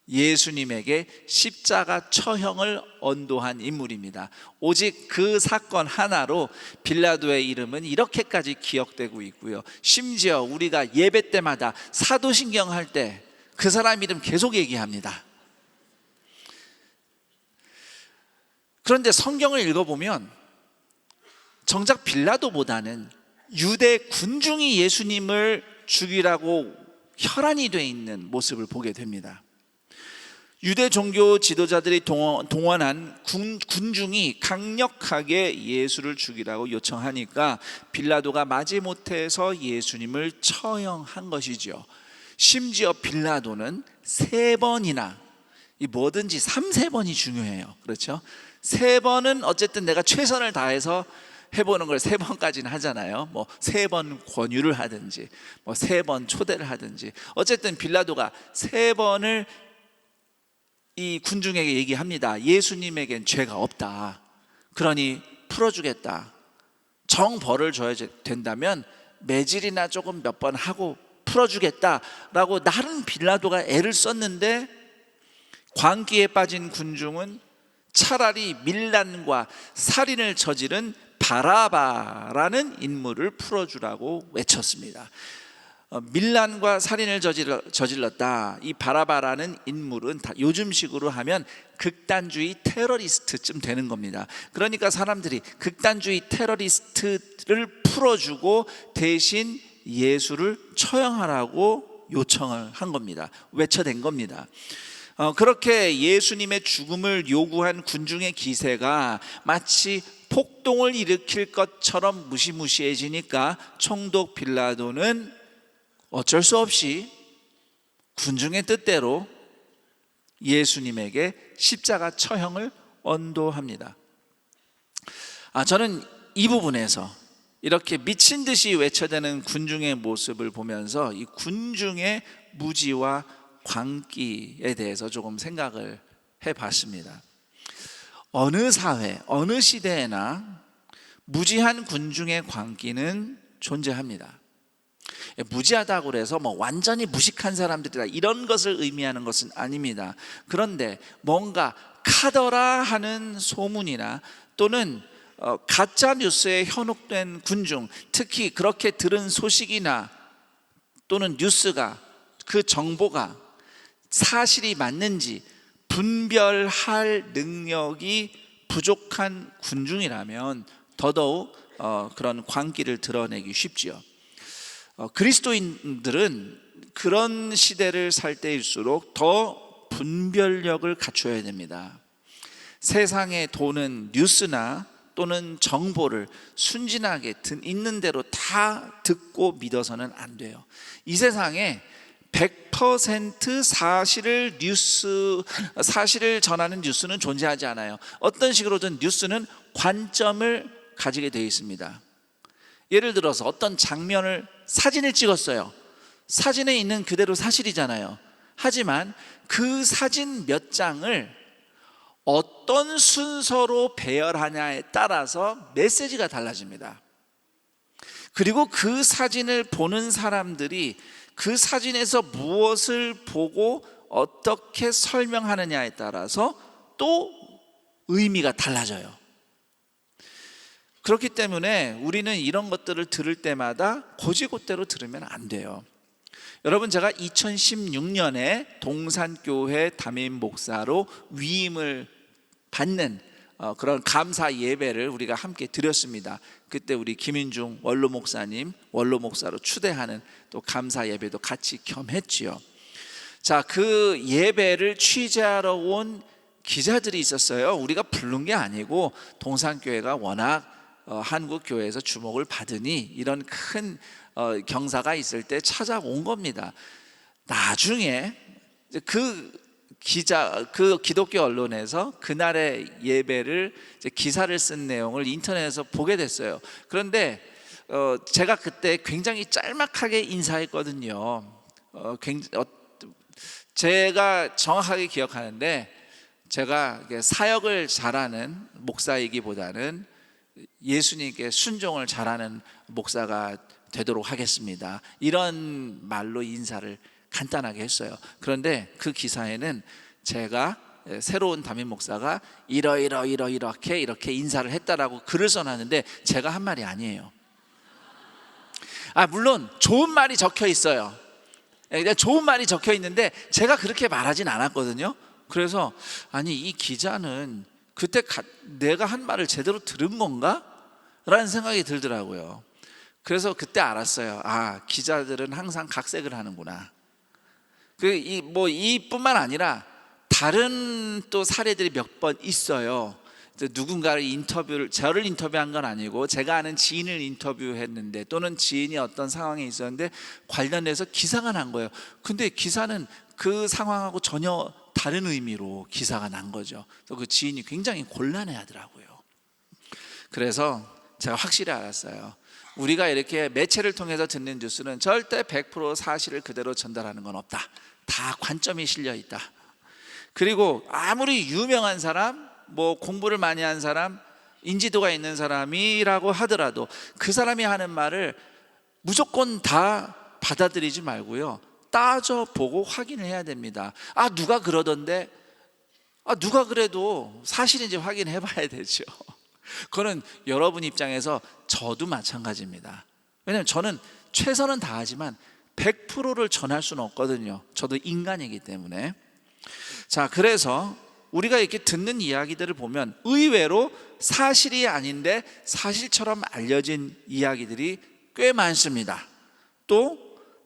예수님에게 십자가 처형을 언도한 인물입니다. 오직 그 사건 하나로 빌라도의 이름은 이렇게까지 기억되고 있고요. 심지어 우리가 예배 때마다 사도신경 할 때 그 사람 이름 계속 얘기합니다. 그런데 성경을 읽어보면 정작 빌라도보다는 유대 군중이 예수님을 죽이라고 혈안이 돼 있는 모습을 보게 됩니다. 유대 종교 지도자들이 동원한 군중이 강력하게 예수를 죽이라고 요청하니까 빌라도가 마지못해서 예수님을 처형한 것이죠. 심지어 빌라도는 3번이나, 이 뭐든지 3-4번이 중요해요. 그렇죠? 3번은 어쨌든 내가 최선을 다해서 해보는 걸 3번까지는 하잖아요. 뭐 3번 권유를 하든지, 뭐 3번 초대를 하든지, 어쨌든 빌라도가 3번을 이 군중에게 얘기합니다. 예수님에겐 죄가 없다. 그러니 풀어주겠다. 정벌을 줘야 된다면 매질이나 조금 몇 번 하고 풀어주겠다라고 나름 빌라도가 애를 썼는데, 광기에 빠진 군중은 차라리 밀란과 살인을 저지른 바라바라는 인물을 풀어주라고 외쳤습니다. 밀란과 살인을 저질렀다. 이 바라바라는 인물은 다 요즘식으로 하면 극단주의 테러리스트쯤 되는 겁니다. 그러니까 사람들이 극단주의 테러리스트를 풀어주고 대신 예수를 처형하라고 요청을 한 겁니다. 외쳐댄 겁니다. 그렇게 예수님의 죽음을 요구한 군중의 기세가 마치 폭동을 일으킬 것처럼 무시무시해지니까 총독 빌라도는 어쩔 수 없이 군중의 뜻대로 예수님에게 십자가 처형을 언도합니다. 저는 이 부분에서 이렇게 미친 듯이 외쳐대는 군중의 모습을 보면서 이 군중의 무지와 광기에 대해서 조금 생각을 해봤습니다. 어느 사회, 어느 시대에나 무지한 군중의 광기는 존재합니다. 무지하다고 해서 뭐 완전히 무식한 사람들이다 이런 것을 의미하는 것은 아닙니다. 그런데 뭔가 카더라 하는 소문이나 또는 가짜 뉴스에 현혹된 군중, 특히 그렇게 들은 소식이나 또는 뉴스가, 그 정보가 사실이 맞는지 분별할 능력이 부족한 군중이라면 더더욱 그런 광기를 드러내기 쉽지요. 그리스도인들은 그런 시대를 살 때일수록 더 분별력을 갖춰야 됩니다. 세상에 도는 뉴스나 또는 정보를 순진하게 있는 대로 다 듣고 믿어서는 안 돼요. 이 세상에 100% 사실을 전하는 뉴스는 존재하지 않아요. 어떤 식으로든 뉴스는 관점을 가지게 되어 있습니다. 예를 들어서 어떤 장면을 사진을 찍었어요. 사진에 있는 그대로 사실이잖아요. 하지만 그 사진 몇 장을 어떤 순서로 배열하냐에 따라서 메시지가 달라집니다. 그리고 그 사진을 보는 사람들이 그 사진에서 무엇을 보고 어떻게 설명하느냐에 따라서 또 의미가 달라져요. 그렇기 때문에 우리는 이런 것들을 들을 때마다 고지고대로 들으면 안 돼요. 여러분, 제가 2016년에 동산교회 담임 목사로 위임을 받는 그런 감사 예배를 우리가 함께 드렸습니다. 그때 우리 김인중 원로 목사님, 원로 목사로 추대하는 또 감사 예배도 같이 겸했지요. 자, 그 예배를 취재하러 온 기자들이 있었어요. 우리가 부른 게 아니고 동산교회가 워낙 한국 교회에서 주목을 받으니 이런 큰 경사가 있을 때 찾아온 겁니다. 나중에 그 기독교 언론에서 그날의 예배를 기사를 쓴 내용을 인터넷에서 보게 됐어요. 그런데 제가 그때 굉장히 짤막하게 인사했거든요. 제가 정확하게 기억하는데, 제가 사역을 잘하는 목사이기보다는 예수님께 순종을 잘하는 목사가 되도록 하겠습니다, 이런 말로 인사를 간단하게 했어요. 그런데 그 기사에는 제가 새로운 담임 목사가 이렇게 인사를 했다라고 글을 써놨는데 제가 한 말이 아니에요. 물론 좋은 말이 적혀 있어요. 좋은 말이 적혀 있는데 제가 그렇게 말하진 않았거든요. 그래서 이 기자는 그때 내가 한 말을 제대로 들은 건가? 라는 생각이 들더라고요. 그래서 그때 알았어요. 아, 기자들은 항상 각색을 하는구나. 이뿐만 아니라 다른 또 사례들이 몇 번 있어요. 누군가를 저를 인터뷰한 건 아니고 제가 아는 지인을 인터뷰했는데, 또는 지인이 어떤 상황에 있었는데 관련해서 기사가 난 거예요. 근데 기사는 그 상황하고 전혀 다른 의미로 기사가 난 거죠. 그 지인이 굉장히 곤란해하더라고요. 그래서 제가 확실히 알았어요. 우리가 이렇게 매체를 통해서 듣는 뉴스는 절대 100% 사실을 그대로 전달하는 건 없다. 다 관점이 실려 있다. 그리고 아무리 유명한 사람, 공부를 많이 한 사람, 인지도가 있는 사람이라고 하더라도 그 사람이 하는 말을 무조건 다 받아들이지 말고요, 따져보고 확인을 해야 됩니다. 아, 누가 그러던데, 누가 그래도 사실인지 확인해 봐야 되죠. 그거는 여러분 입장에서 저도 마찬가지입니다. 왜냐하면 저는 최선은 다하지만 100%를 전할 수는 없거든요. 저도 인간이기 때문에. 자, 그래서 우리가 이렇게 듣는 이야기들을 보면 의외로 사실이 아닌데 사실처럼 알려진 이야기들이 꽤 많습니다. 또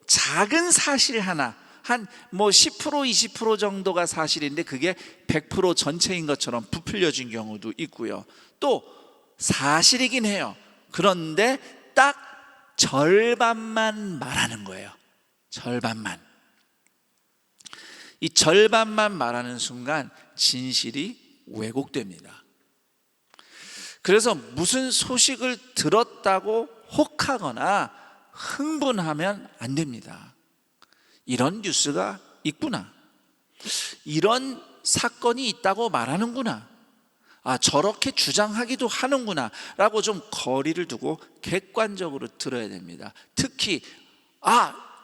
작은 사실 하나, 한 10% 20% 정도가 사실인데 그게 100% 전체인 것처럼 부풀려진 경우도 있고요. 또 사실이긴 해요. 그런데 딱 절반만 말하는 거예요. 절반만. 이 절반만 말하는 순간 진실이 왜곡됩니다. 그래서 무슨 소식을 들었다고 혹하거나 흥분하면 안 됩니다. 이런 뉴스가 있구나, 이런 사건이 있다고 말하는구나, 저렇게 주장하기도 하는구나 라고 좀 거리를 두고 객관적으로 들어야 됩니다. 특히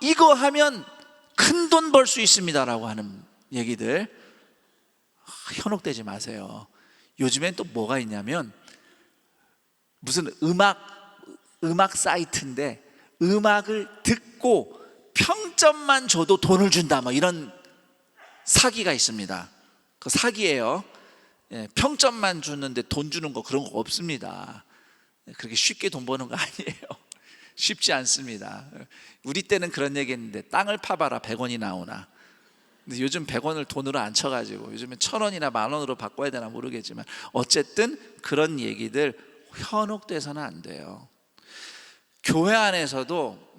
이거 하면 큰 돈 벌 수 있습니다 라고 하는 얘기들 현혹되지 마세요. 요즘엔 또 뭐가 있냐면 무슨 음악 사이트인데 음악을 듣고 평점만 줘도 돈을 준다, 이런 사기가 있습니다. 그 사기예요. 평점만 주는데 돈 주는 거, 그런 거 없습니다. 그렇게 쉽게 돈 버는 거 아니에요. 쉽지 않습니다. 우리 때는 그런 얘기 했는데 땅을 파봐라 100원이 나오나. 근데 요즘 100원을 돈으로 안 쳐가지고 요즘엔 1000원이나 10,000원으로 바꿔야 되나 모르겠지만 어쨌든 그런 얘기들 현혹돼서는 안 돼요. 교회 안에서도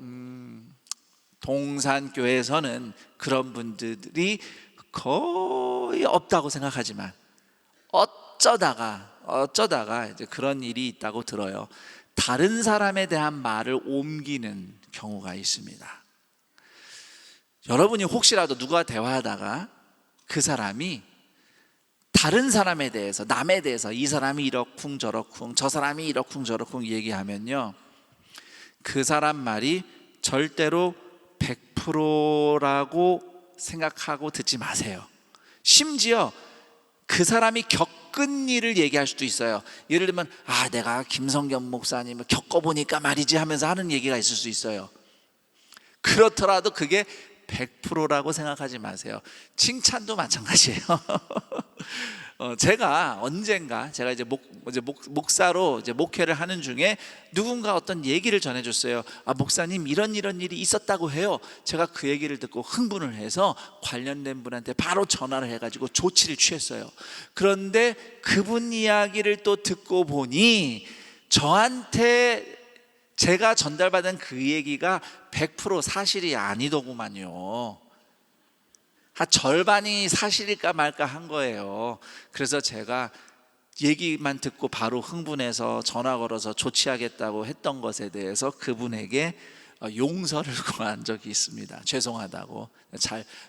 동산교회에서는 그런 분들이 거의 없다고 생각하지만 어쩌다가 이제 그런 일이 있다고 들어요. 다른 사람에 대한 말을 옮기는 경우가 있습니다. 여러분이 혹시라도 누가 대화하다가 그 사람이 다른 사람에 대해서, 남에 대해서 이 사람이 이러쿵 저러쿵, 저 사람이 이러쿵 저러쿵 얘기하면요, 그 사람 말이 절대로 100%라고 생각하고 듣지 마세요. 심지어 그 사람이 겪은 일을 얘기할 수도 있어요. 예를 들면 내가 김성겸 목사님을 겪어보니까 말이지 하면서 하는 얘기가 있을 수 있어요. 그렇더라도 그게 100%라고 생각하지 마세요. 칭찬도 마찬가지예요. 제가 언젠가 이제 목사로 이제 목회를 하는 중에 누군가 어떤 얘기를 전해줬어요. 목사님 이런 일이 있었다고 해요. 제가 그 얘기를 듣고 흥분을 해서 관련된 분한테 바로 전화를 해가지고 조치를 취했어요. 그런데 그분 이야기를 또 듣고 보니 저한테 제가 전달받은 그 얘기가 100% 사실이 아니더구만요. 절반이 사실일까 말까 한 거예요. 그래서 제가 얘기만 듣고 바로 흥분해서 전화 걸어서 조치하겠다고 했던 것에 대해서 그분에게 용서를 구한 적이 있습니다. 죄송하다고,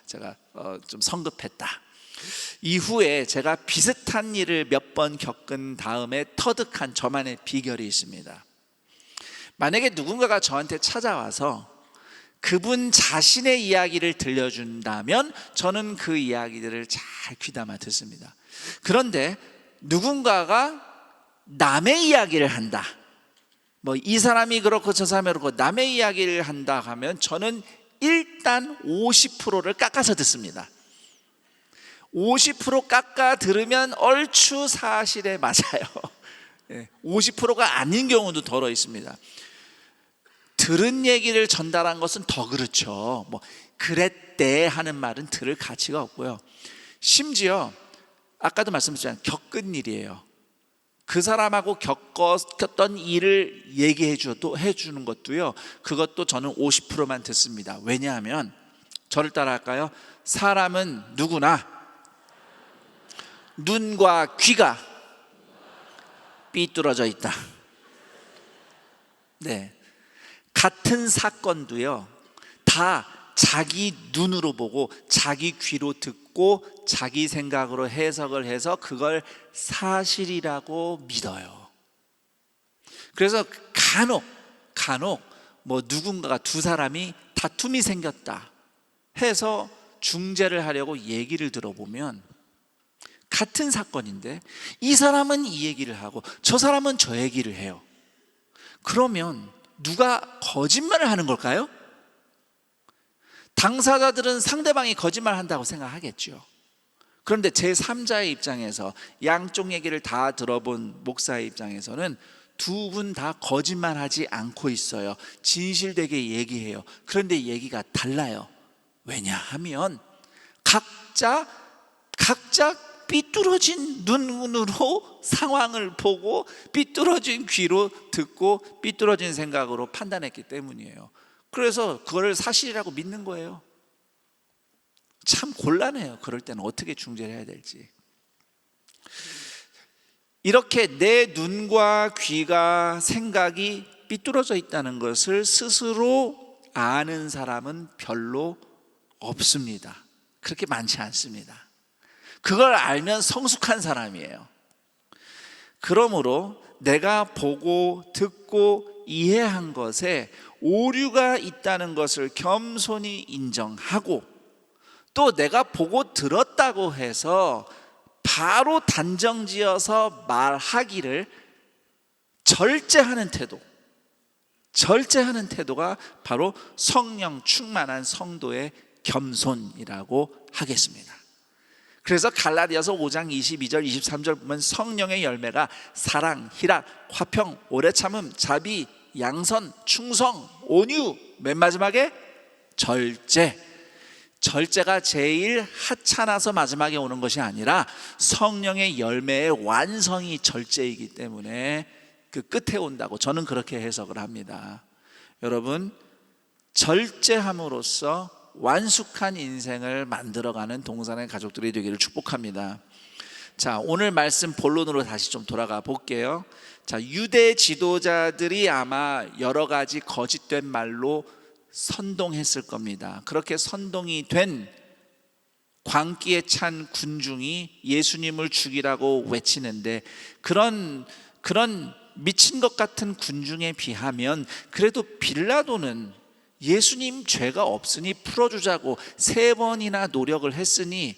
제가 좀 성급했다. 이후에 제가 비슷한 일을 몇 번 겪은 다음에 터득한 저만의 비결이 있습니다. 만약에 누군가가 저한테 찾아와서 그분 자신의 이야기를 들려준다면 저는 그 이야기들을 잘 귀담아 듣습니다. 그런데 누군가가 남의 이야기를 한다, 이 사람이 그렇고 저 사람이 그렇고 남의 이야기를 한다 하면 저는 일단 50%를 깎아서 듣습니다. 50% 깎아 들으면 얼추 사실에 맞아요. 50%가 아닌 경우도 더러 있습니다. 들은 얘기를 전달한 것은 더 그렇죠. 뭐 그랬대 하는 말은 들을 가치가 없고요. 심지어 아까도 말씀드렸잖아요. 겪은 일이에요. 그 사람하고 겪었던 일을 얘기해 주는 것도요, 그것도 저는 50%만 듣습니다. 왜냐하면 저를 따라 할까요? 사람은 누구나 눈과 귀가 삐뚤어져 있다. 네, 같은 사건도요, 다 자기 눈으로 보고 자기 귀로 듣고 자기 생각으로 해석을 해서 그걸 사실이라고 믿어요. 그래서 간혹 뭐 누군가가 두 사람이 다툼이 생겼다 해서 중재를 하려고 얘기를 들어보면 같은 사건인데 이 사람은 이 얘기를 하고 저 사람은 저 얘기를 해요. 그러면 누가 거짓말을 하는 걸까요? 당사자들은 상대방이 거짓말한다고 생각하겠죠. 그런데 제3자의 입장에서, 양쪽 얘기를 다 들어본 목사의 입장에서는 두 분 다 거짓말하지 않고 있어요. 진실되게 얘기해요. 그런데 얘기가 달라요. 왜냐하면 각자 삐뚤어진 눈으로 상황을 보고 삐뚤어진 귀로 듣고 삐뚤어진 생각으로 판단했기 때문이에요. 그래서 그걸 사실이라고 믿는 거예요. 참 곤란해요. 그럴 때는 어떻게 중재를 해야 될지. 이렇게 내 눈과 귀가 생각이 삐뚤어져 있다는 것을 스스로 아는 사람은 별로 없습니다. 그렇게 많지 않습니다. 그걸 알면 성숙한 사람이에요. 그러므로 내가 보고 듣고 이해한 것에 오류가 있다는 것을 겸손히 인정하고, 또 내가 보고 들었다고 해서 바로 단정지어서 말하기를 절제하는 태도가 바로 성령 충만한 성도의 겸손이라고 하겠습니다. 그래서 갈라디아서 5장 22절 23절 보면 성령의 열매가 사랑, 희락, 화평, 오래참음, 자비, 양선, 충성, 온유, 맨 마지막에 절제가 제일 하찮아서 마지막에 오는 것이 아니라 성령의 열매의 완성이 절제이기 때문에 그 끝에 온다고 저는 그렇게 해석을 합니다. 여러분, 절제함으로써 완숙한 인생을 만들어가는 동산의 가족들이 되기를 축복합니다. 자, 오늘 말씀 본론으로 다시 좀 돌아가 볼게요. 자, 유대 지도자들이 아마 여러 가지 거짓된 말로 선동했을 겁니다. 그렇게 선동이 된 광기에 찬 군중이 예수님을 죽이라고 외치는데, 그런 미친 것 같은 군중에 비하면 그래도 빌라도는 예수님 죄가 없으니 풀어주자고 3번이나 노력을 했으니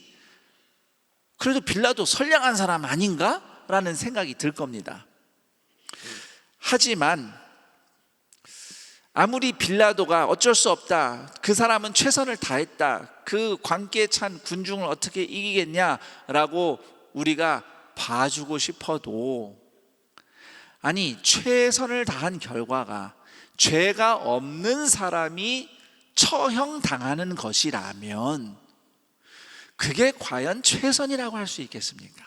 그래도 빌라도 선량한 사람 아닌가? 라는 생각이 들 겁니다. 하지만 아무리 빌라도가 어쩔 수 없다, 그 사람은 최선을 다했다, 그 광기에 찬 군중을 어떻게 이기겠냐라고 우리가 봐주고 싶어도, 아니 최선을 다한 결과가 죄가 없는 사람이 처형당하는 것이라면 그게 과연 최선이라고 할 수 있겠습니까?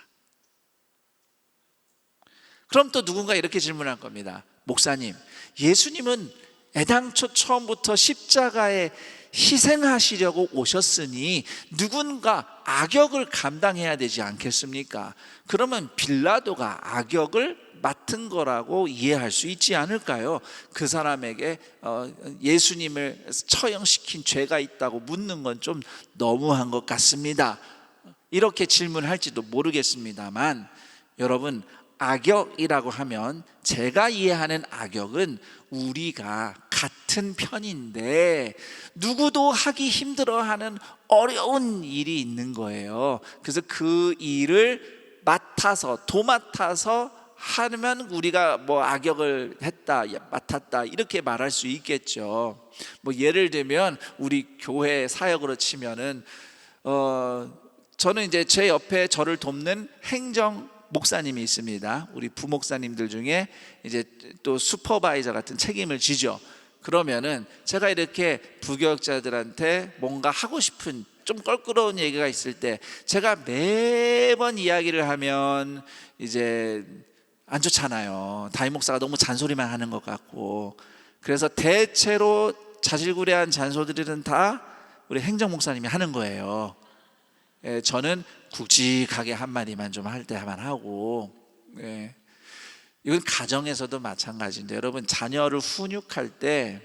그럼 또 누군가 이렇게 질문할 겁니다. 목사님, 예수님은 애당초 처음부터 십자가에 희생하시려고 오셨으니 누군가 악역을 감당해야 되지 않겠습니까? 그러면 빌라도가 악역을 맡은 거라고 이해할 수 있지 않을까요? 그 사람에게 예수님을 처형시킨 죄가 있다고 묻는 건 좀 너무한 것 같습니다. 이렇게 질문할지도 모르겠습니다만, 여러분, 악역이라고 하면 제가 이해하는 악역은 우리가 같은 편인데 누구도 하기 힘들어하는 어려운 일이 있는 거예요. 그래서 그 일을 도맡아서 하면 우리가 뭐 악역을 했다, 맡았다 이렇게 말할 수 있겠죠. 뭐 예를 들면 우리 교회 사역으로 치면은 저는 이제 제 옆에 저를 돕는 행정 목사님이 있습니다. 우리 부목사님들 중에 이제 또 슈퍼바이저 같은 책임을 지죠. 그러면은 제가 이렇게 부교역자들한테 뭔가 하고 싶은 좀 껄끄러운 얘기가 있을 때 제가 매번 이야기를 하면 이제 안 좋잖아요. 담임 목사가 너무 잔소리만 하는 것 같고. 그래서 대체로 자질구레한 잔소리들은 다 우리 행정 목사님이 하는 거예요. 예, 저는 굵직하게 한마디만 좀 할 때만 하고. 예. 이건 가정에서도 마찬가지인데, 여러분 자녀를 훈육할 때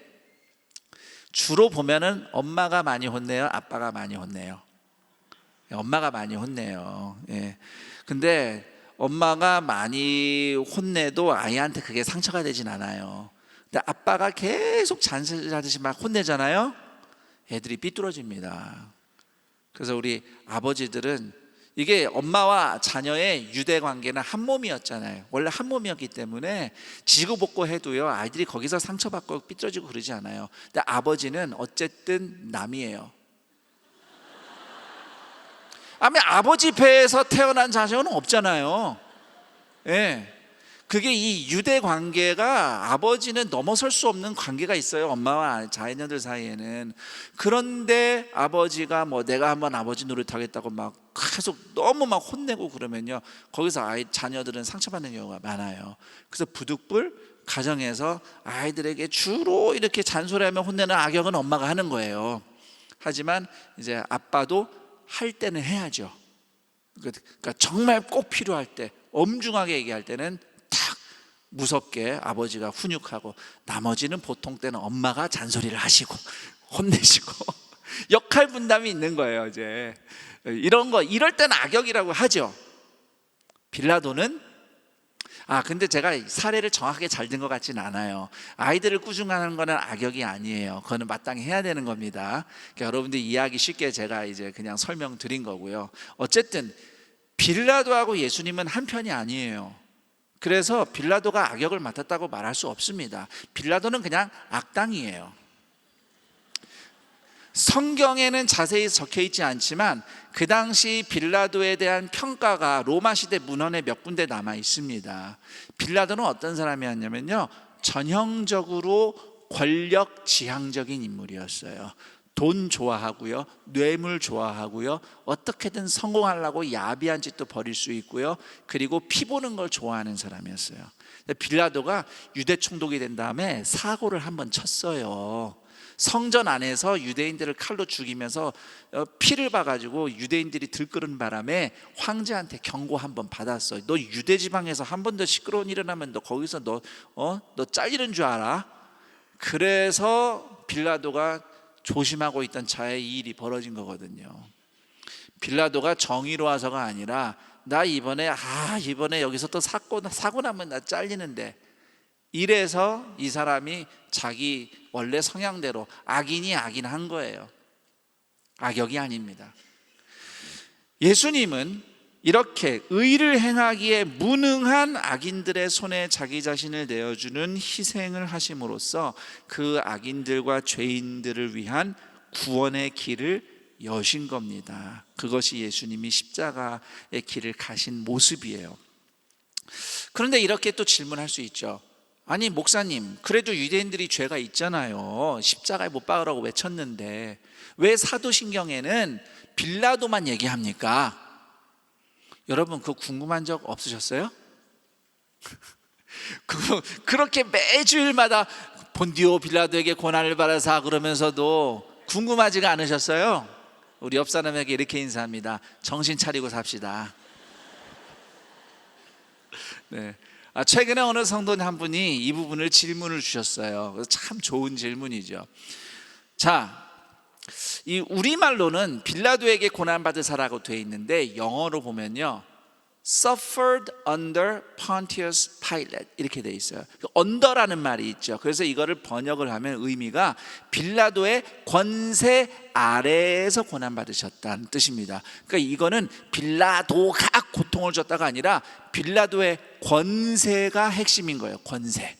주로 보면은 엄마가 많이 혼내요, 아빠가 많이 혼내요? 엄마가 많이 혼내요. 예. 근데 엄마가 많이 혼내도 아이한테 그게 상처가 되진 않아요. 근데 아빠가 계속 잔소리하듯이 막 혼내잖아요. 애들이 삐뚤어집니다. 그래서 우리 아버지들은, 이게 엄마와 자녀의 유대 관계는 한 몸이었잖아요. 원래 한 몸이었기 때문에 지구복구 해도요, 아이들이 거기서 상처받고 삐뚤어지고 그러지 않아요. 근데 아버지는 어쨌든 남이에요. 아니, 아버지 배에서 태어난 자식은 없잖아요. 예. 그게 이 유대 관계가, 아버지는 넘어설 수 없는 관계가 있어요, 엄마와 자녀들 사이에는. 그런데 아버지가 뭐 내가 한번 아버지 노릇하겠다고 막 계속 너무 막 혼내고 그러면요, 거기서 자녀들은 상처받는 경우가 많아요. 그래서 부득불 가정에서 아이들에게 주로 이렇게 잔소리하며 혼내는 악역은 엄마가 하는 거예요. 하지만 이제 아빠도 할 때는 해야죠. 그러니까 정말 꼭 필요할 때, 엄중하게 얘기할 때는 탁 무섭게 아버지가 훈육하고, 나머지는 보통 때는 엄마가 잔소리를 하시고 혼내시고 역할 분담이 있는 거예요. 이제 이런 거, 이럴 때는 악역이라고 하죠. 빌라도는, 근데 제가 사례를 정확하게 잘 든 것 같지는 않아요. 아이들을 꾸중하는 거는 악역이 아니에요. 그거는 마땅히 해야 되는 겁니다. 그러니까 여러분들 이해하기 쉽게 제가 이제 그냥 설명드린 거고요. 어쨌든 빌라도하고 예수님은 한 편이 아니에요. 그래서 빌라도가 악역을 맡았다고 말할 수 없습니다. 빌라도는 그냥 악당이에요. 성경에는 자세히 적혀 있지 않지만 그 당시 빌라도에 대한 평가가 로마 시대 문헌에 몇 군데 남아 있습니다. 빌라도는 어떤 사람이었냐면요, 전형적으로 권력 지향적인 인물이었어요. 돈 좋아하고요, 뇌물 좋아하고요, 어떻게든 성공하려고 야비한 짓도 벌일 수 있고요, 그리고 피 보는 걸 좋아하는 사람이었어요. 빌라도가 유대 총독이 된 다음에 사고를 한번 쳤어요. 성전 안에서 유대인들을 칼로 죽이면서 피를 봐가지고 유대인들이 들끓은 바람에 황제한테 경고 한번 받았어. 너 유대 지방에서 한 번 더 시끄러운 일 일어나면 너 거기서 너 잘리는 줄 알아? 그래서 빌라도가 조심하고 있던 차에 이 일이 벌어진 거거든요. 빌라도가 정의로워서가 아니라, 나 이번에 여기서 또 사고 나면 나 잘리는데, 이래서 이 사람이 자기 원래 성향대로 악인이 악인한 거예요. 악역이 아닙니다. 예수님은 이렇게 의를 행하기에 무능한 악인들의 손에 자기 자신을 내어주는 희생을 하심으로써 그 악인들과 죄인들을 위한 구원의 길을 여신 겁니다. 그것이 예수님이 십자가의 길을 가신 모습이에요. 그런데 이렇게 또 질문할 수 있죠. 아니 목사님, 그래도 유대인들이 죄가 있잖아요. 십자가에 못 박으라고 외쳤는데 왜 사도신경에는 빌라도만 얘기합니까? 여러분 그거 궁금한 적 없으셨어요? 그렇게 매주일마다 본디오 빌라도에게 고난을 받아사 그러면서도 궁금하지가 않으셨어요? 우리 옆 사람에게 이렇게 인사합니다. 정신 차리고 삽시다. 네. 최근에 어느 성도님 한 분이 이 부분을 질문을 주셨어요. 그래서 참 좋은 질문이죠. 자, 이 우리말로는 빌라도에게 고난받으사라고 되어 있는데 영어로 보면요, suffered under Pontius Pilate 이렇게 되어 있어요. under라는 말이 있죠. 그래서 이거를 번역을 하면 의미가 빌라도의 권세 아래에서 고난받으셨다는 뜻입니다. 그러니까 이거는 빌라도가 고통을 줬다가 아니라 빌라도의 권세가 핵심인 거예요. 권세.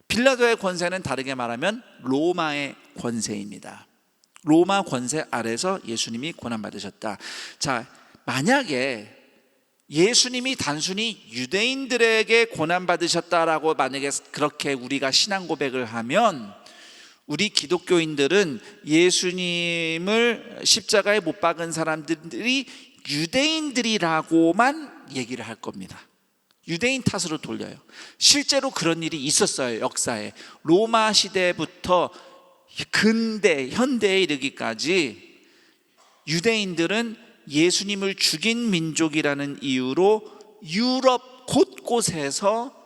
빌라도의 권세는 다르게 말하면 로마의 권세입니다. 로마 권세 아래서 예수님이 고난받으셨다. 자, 만약에 예수님이 단순히 유대인들에게 고난받으셨다라고 만약에 그렇게 우리가 신앙 고백을 하면 우리 기독교인들은 예수님을 십자가에 못 박은 사람들이 유대인들이라고만 얘기를 할 겁니다. 유대인 탓으로 돌려요. 실제로 그런 일이 있었어요. 역사에. 로마 시대부터 근대, 현대에 이르기까지 유대인들은 예수님을 죽인 민족이라는 이유로 유럽 곳곳에서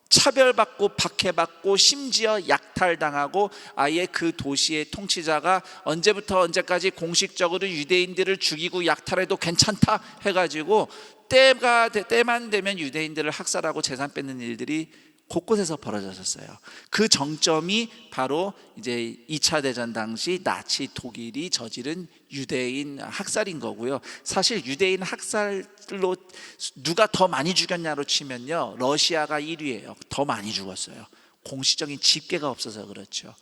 차별받고 박해받고 심지어 약탈당하고 아예 그 도시의 통치자가 언제부터 언제까지 공식적으로 유대인들을 죽이고 약탈해도 괜찮다 해가지고 때만 되면 유대인들을 학살하고 재산 뺏는 일들이 곳곳에서 벌어졌었어요. 그 정점이 바로 이제 2차 대전 당시 나치 독일이 저지른 유대인 학살인 거고요. 사실 유대인 학살로 누가 더 많이 죽였냐로 치면요, 러시아가 1위예요. 더 많이 죽었어요. 공식적인 집계가 없어서 그렇죠.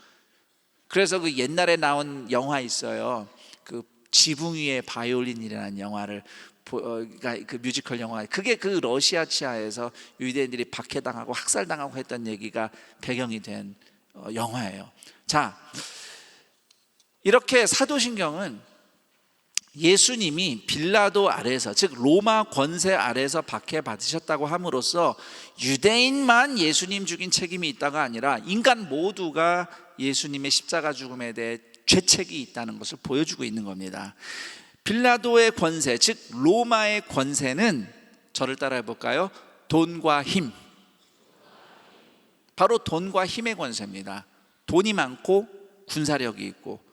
그래서 그 옛날에 나온 영화 있어요. 그 지붕 위의 바이올린이라는 영화를 그 뮤지컬 영화, 그게 그 러시아 치하에서 유대인들이 박해당하고 학살당하고 했던 얘기가 배경이 된 영화예요. 자, 이렇게 사도신경은 예수님이 빌라도 아래에서, 즉 로마 권세 아래에서 박해받으셨다고 함으로써 유대인만 예수님 죽인 책임이 있다가 아니라 인간 모두가 예수님의 십자가 죽음에 대해 죄책이 있다는 것을 보여주고 있는 겁니다. 빌라도의 권세, 즉 로마의 권세는, 저를 따라해 볼까요? 돈과 힘. 바로 돈과 힘의 권세입니다. 돈이 많고 군사력이 있고,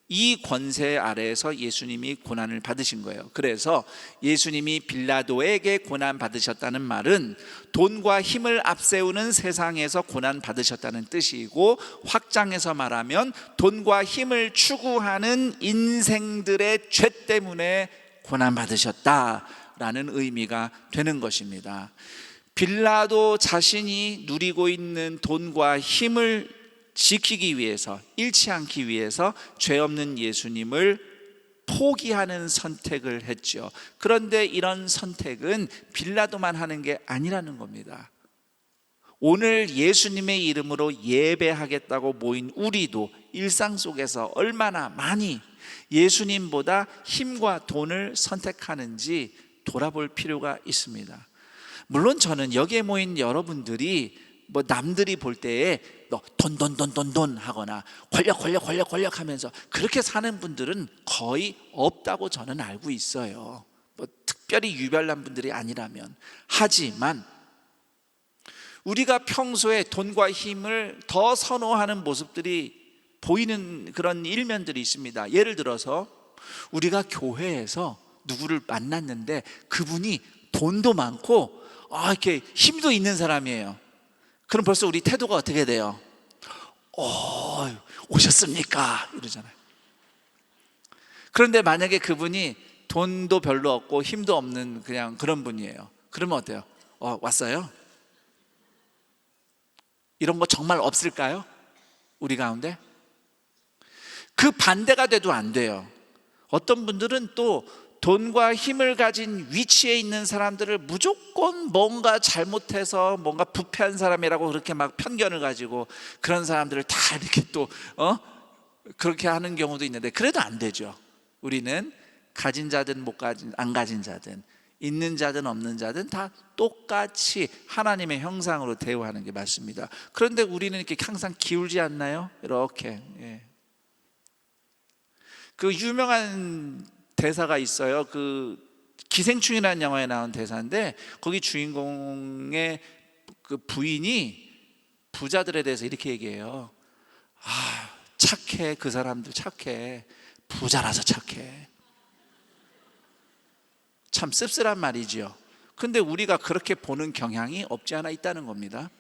이 권세 아래에서 예수님이 고난을 받으신 거예요. 그래서 예수님이 빌라도에게 고난 받으셨다는 말은 돈과 힘을 앞세우는 세상에서 고난 받으셨다는 뜻이고, 확장해서 말하면 돈과 힘을 추구하는 인생들의 죄 때문에 고난 받으셨다라는 의미가 되는 것입니다. 빌라도 자신이 누리고 있는 돈과 힘을 지키기 위해서, 잃지 않기 위해서 죄 없는 예수님을 포기하는 선택을 했죠. 그런데 이런 선택은 빌라도만 하는 게 아니라는 겁니다. 오늘 예수님의 이름으로 예배하겠다고 모인 우리도 일상 속에서 얼마나 많이 예수님보다 힘과 돈을 선택하는지 돌아볼 필요가 있습니다. 물론 저는 여기에 모인 여러분들이 뭐 남들이 볼 때에 너 돈 하거나 권력 하면서 그렇게 사는 분들은 거의 없다고 저는 알고 있어요. 뭐 특별히 유별난 분들이 아니라면. 하지만 우리가 평소에 돈과 힘을 더 선호하는 모습들이 보이는 그런 일면들이 있습니다. 예를 들어서 우리가 교회에서 누구를 만났는데 그분이 돈도 많고 이렇게 힘도 있는 사람이에요. 그럼 벌써 우리 태도가 어떻게 돼요? 오셨습니까? 이러잖아요. 그런데 만약에 그분이 돈도 별로 없고 힘도 없는 그냥 그런 분이에요. 그러면 어때요? 왔어요? 이런 거 정말 없을까요? 우리 가운데? 그 반대가 돼도 안 돼요. 어떤 분들은 또 돈과 힘을 가진 위치에 있는 사람들을 무조건 뭔가 잘못해서 뭔가 부패한 사람이라고 그렇게 막 편견을 가지고 그런 사람들을 다 이렇게 또 그렇게 하는 경우도 있는데, 그래도 안 되죠. 우리는 가진 자든 안 가진 자든, 있는 자든 없는 자든 다 똑같이 하나님의 형상으로 대우하는 게 맞습니다. 그런데 우리는 이렇게 항상 기울지 않나요? 이렇게. 그 유명한 대사가 있어요. 그 기생충이라는 영화에 나온 대사인데, 거기 주인공의 그 부인이 부자들에 대해서 이렇게 얘기해요. 착해, 그 사람들 착해, 부자라서 착해. 참 씁쓸한 말이지요. 근데 우리가 그렇게 보는 경향이 없지 않아 있다는 겁니다.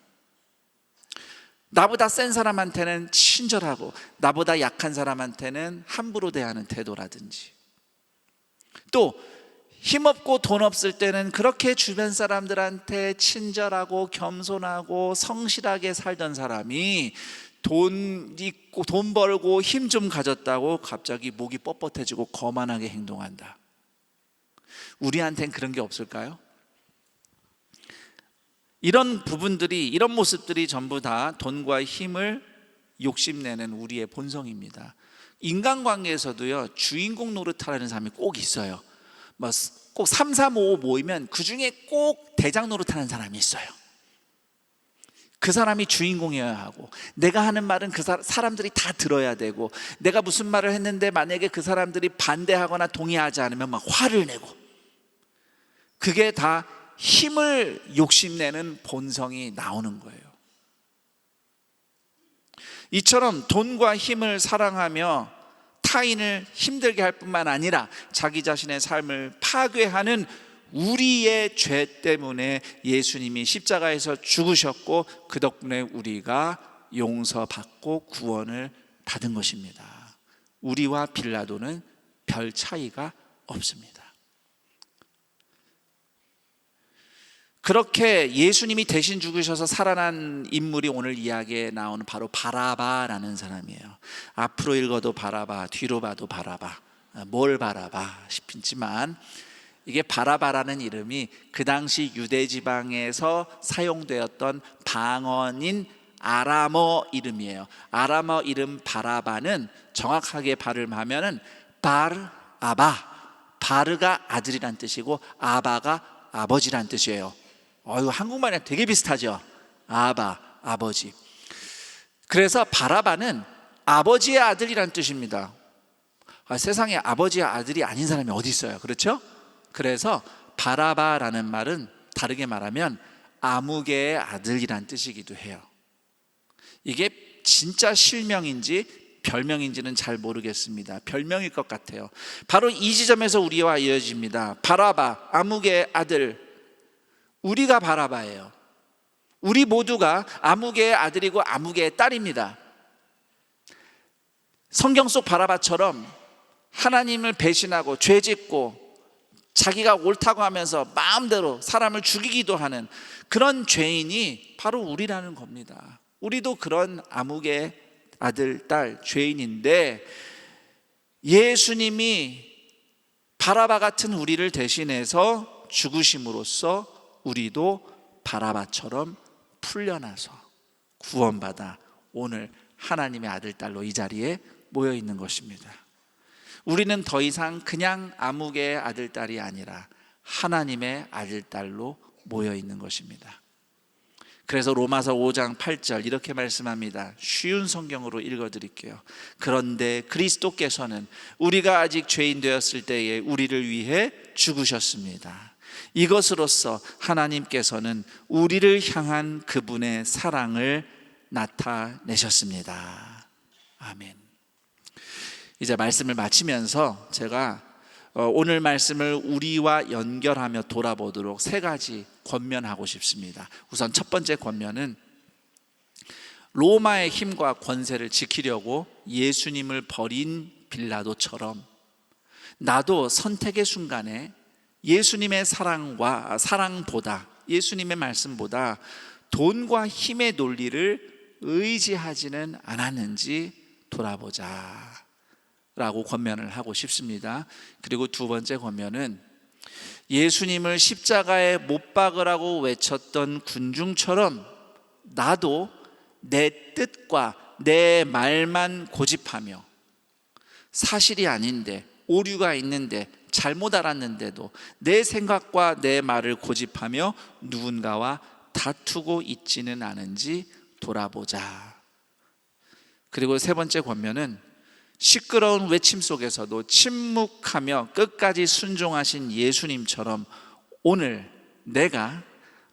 나보다 센 사람한테는 친절하고 나보다 약한 사람한테는 함부로 대하는 태도라든지, 또 힘없고 돈 없을 때는 그렇게 주변 사람들한테 친절하고 겸손하고 성실하게 살던 사람이 돈 있고 돈 벌고 힘 좀 가졌다고 갑자기 목이 뻣뻣해지고 거만하게 행동한다. 우리한텐 그런 게 없을까요? 이런 부분들이, 이런 모습들이 전부 다 돈과 힘을 욕심내는 우리의 본성입니다. 인간관계에서도요, 주인공 노릇하라는 사람이 꼭 있어요. 꼭 3, 4, 5 모이면 그 중에 꼭 대장 노릇하는 사람이 있어요. 그 사람이 주인공이어야 하고, 내가 하는 말은 그 사람들이 다 들어야 되고, 내가 무슨 말을 했는데 만약에 그 사람들이 반대하거나 동의하지 않으면 막 화를 내고, 그게 다 힘을 욕심내는 본성이 나오는 거예요. 이처럼 돈과 힘을 사랑하며 타인을 힘들게 할 뿐만 아니라 자기 자신의 삶을 파괴하는 우리의 죄 때문에 예수님이 십자가에서 죽으셨고, 그 덕분에 우리가 용서받고 구원을 받은 것입니다. 우리와 빌라도는 별 차이가 없습니다. 그렇게 예수님이 대신 죽으셔서 살아난 인물이 오늘 이야기에 나오는 바로 바라바라는 사람이에요. 앞으로 읽어도 바라바, 뒤로 봐도 바라바, 뭘 바라봐 싶지만, 이게 바라바라는 이름이 그 당시 유대 지방에서 사용되었던 방언인 아람어 이름이에요. 아람어 이름 바라바는 정확하게 발음하면은 바르아바, 바르가 아들이란 뜻이고 아바가 아버지란 뜻이에요. 이거 한국말이랑 되게 비슷하죠. 아바, 아버지. 그래서 바라바는 아버지의 아들이란 뜻입니다. 세상에 아버지의 아들이 아닌 사람이 어디 있어요, 그렇죠? 그래서 바라바라는 말은 다르게 말하면 아무개의 아들이란 뜻이기도 해요. 이게 진짜 실명인지 별명인지는 잘 모르겠습니다. 별명일 것 같아요. 바로 이 지점에서 우리와 이어집니다. 바라바, 아무개의 아들. 우리가 바라바예요. 우리 모두가 아무개의 아들이고 아무개의 딸입니다. 성경 속 바라바처럼 하나님을 배신하고 죄짓고 자기가 옳다고 하면서 마음대로 사람을 죽이기도 하는 그런 죄인이 바로 우리라는 겁니다. 우리도 그런 아무개 아들, 딸, 죄인인데, 예수님이 바라바 같은 우리를 대신해서 죽으심으로써 우리도 바라바처럼 풀려나서 구원받아 오늘 하나님의 아들, 딸로 이 자리에 모여 있는 것입니다. 우리는 더 이상 그냥 아무개의 아들, 딸이 아니라 하나님의 아들, 딸로 모여 있는 것입니다. 그래서 로마서 5장 8절 이렇게 말씀합니다. 쉬운 성경으로 읽어드릴게요. 그런데 그리스도께서는 우리가 아직 죄인 되었을 때에 우리를 위해 죽으셨습니다. 이것으로써 하나님께서는 우리를 향한 그분의 사랑을 나타내셨습니다. 아멘. 이제 말씀을 마치면서 제가 오늘 말씀을 우리와 연결하며 돌아보도록 세 가지 권면하고 싶습니다. 우선 첫 번째 권면은 로마의 힘과 권세를 지키려고 예수님을 버린 빌라도처럼 나도 선택의 순간에 예수님의 사랑보다, 예수님의 말씀보다 돈과 힘의 논리를 의지하지는 않았는지 돌아보자 라고 권면을 하고 싶습니다. 그리고 두 번째 권면은 예수님을 십자가에 못 박으라고 외쳤던 군중처럼 나도 내 뜻과 내 말만 고집하며 사실이 아닌데, 오류가 있는데, 잘못 알았는데도 내 생각과 내 말을 고집하며 누군가와 다투고 있지는 않은지 돌아보자. 그리고 세 번째 권면은 시끄러운 외침 속에서도 침묵하며 끝까지 순종하신 예수님처럼 오늘 내가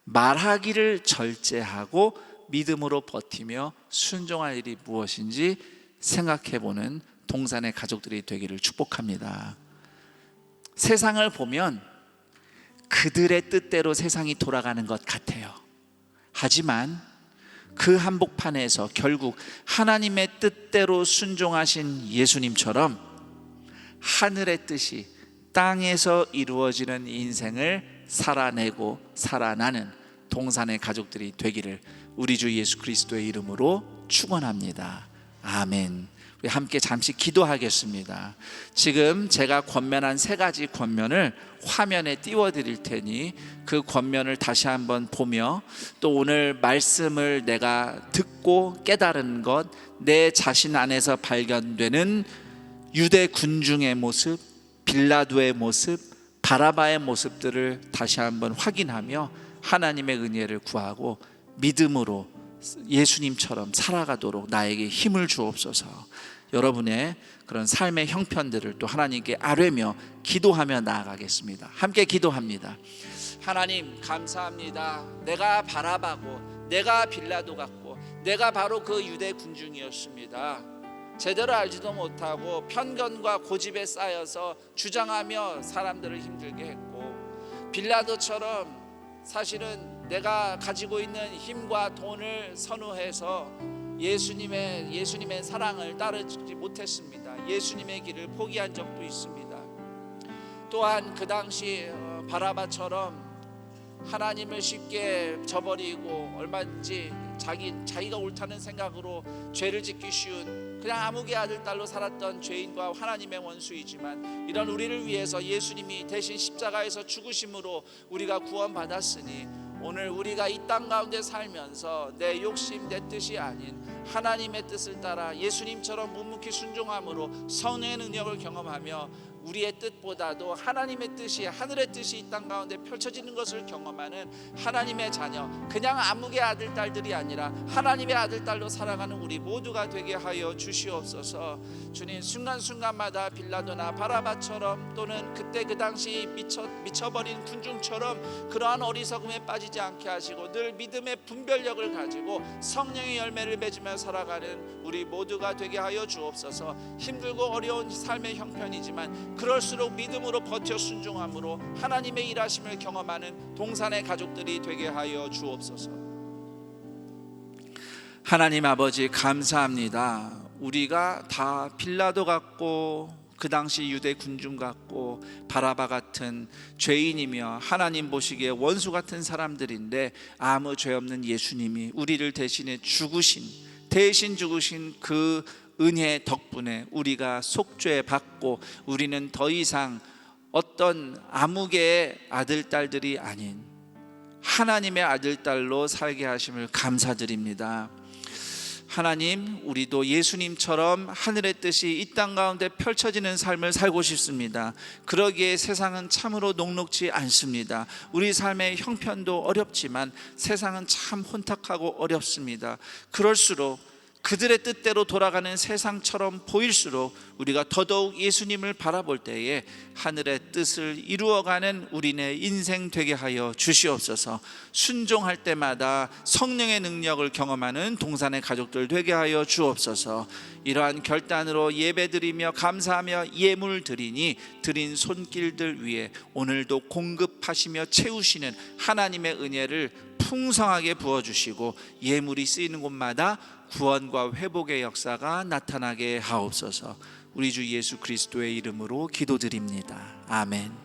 말하기를 절제하고 믿음으로 버티며 순종할 일이 무엇인지 생각해보는 동산의 가족들이 되기를 축복합니다. 세상을 보면 그들의 뜻대로 세상이 돌아가는 것 같아요. 하지만 그 한복판에서 결국 하나님의 뜻대로 순종하신 예수님처럼 하늘의 뜻이 땅에서 이루어지는 인생을 살아내고 살아나는 동산의 가족들이 되기를 우리 주 예수 그리스도의 이름으로 축원합니다. 아멘. 우리 함께 잠시 기도하겠습니다. 지금 제가 권면한 3가지 권면을 화면에 띄워 드릴 테니 그 권면을 다시 한번 보며 또 오늘 말씀을 내가 듣고 깨달은 것, 내 자신 안에서 발견되는 유대 군중의 모습, 빌라도의 모습, 바라바의 모습들을 다시 한번 확인하며 하나님의 은혜를 구하고 믿음으로 예수님처럼 살아가도록 나에게 힘을 주옵소서. 여러분의 그런 삶의 형편들을 또 하나님께 아뢰며 기도하며 나아가겠습니다. 함께 기도합니다. 하나님 감사합니다. 내가 바라바고 내가 빌라도 같고 내가 바로 그 유대 군중이었습니다. 제대로 알지도 못하고 편견과 고집에 쌓여서 주장하며 사람들을 힘들게 했고, 빌라도처럼 사실은 내가 가지고 있는 힘과 돈을 선호해서 예수님의 사랑을 따르지 못했습니다. 예수님의 길을 포기한 적도 있습니다. 또한 그 당시 바라바처럼 하나님을 쉽게 저버리고 얼마든지 자기가 옳다는 생각으로 죄를 짓기 쉬운 그냥 아무개 아들 딸로 살았던 죄인과 하나님의 원수이지만, 이런 우리를 위해서 예수님이 대신 십자가에서 죽으심으로 우리가 구원받았으니 오늘 우리가 이 땅 가운데 살면서 내 욕심 내 뜻이 아닌 하나님의 뜻을 따라 예수님처럼 묵묵히 순종함으로 성령의 능력을 경험하며 우리의 뜻보다도 하나님의 뜻이, 하늘의 뜻이 이 땅 가운데 펼쳐지는 것을 경험하는 하나님의 자녀, 그냥 아무개 아들 딸들이 아니라 하나님의 아들 딸로 살아가는 우리 모두가 되게 하여 주시옵소서. 주님, 순간순간마다 빌라도나 바라바처럼 또는 그때 그 당시 미쳐버린 군중처럼 그러한 어리석음에 빠지지 않게 하시고 늘 믿음의 분별력을 가지고 성령의 열매를 맺으며 살아가는 우리 모두가 되게 하여 주옵소서. 힘들고 어려운 삶의 형편이지만 그럴수록 믿음으로 버텨 순종함으로 하나님의 일하심을 경험하는 동산의 가족들이 되게 하여 주옵소서. 하나님 아버지 감사합니다. 우리가 다 빌라도 같고 그 당시 유대 군중 같고 바라바 같은 죄인이며 하나님 보시기에 원수 같은 사람들인데, 아무 죄 없는 예수님이 우리를 대신 죽으신 그 은혜 덕분에 우리가 속죄 받고 우리는 더 이상 어떤 아무개의 아들 딸들이 아닌 하나님의 아들 딸로 살게 하심을 감사드립니다. 하나님, 우리도 예수님처럼 하늘의 뜻이 이 땅 가운데 펼쳐지는 삶을 살고 싶습니다. 그러기에 세상은 참으로 녹록지 않습니다. 우리 삶의 형편도 어렵지만 세상은 참 혼탁하고 어렵습니다. 그럴수록 그들의 뜻대로 돌아가는 세상처럼 보일수록 우리가 더더욱 예수님을 바라볼 때에 하늘의 뜻을 이루어가는 우리네 인생 되게 하여 주시옵소서. 순종할 때마다 성령의 능력을 경험하는 동산의 가족들 되게 하여 주옵소서. 이러한 결단으로 예배드리며 감사하며 예물 드리니 드린 손길들 위에 오늘도 공급하시며 채우시는 하나님의 은혜를 풍성하게 부어주시고 예물이 쓰이는 곳마다 구원과 회복의 역사가 나타나게 하옵소서. 우리 주 예수 그리스도의 이름으로 기도드립니다. 아멘.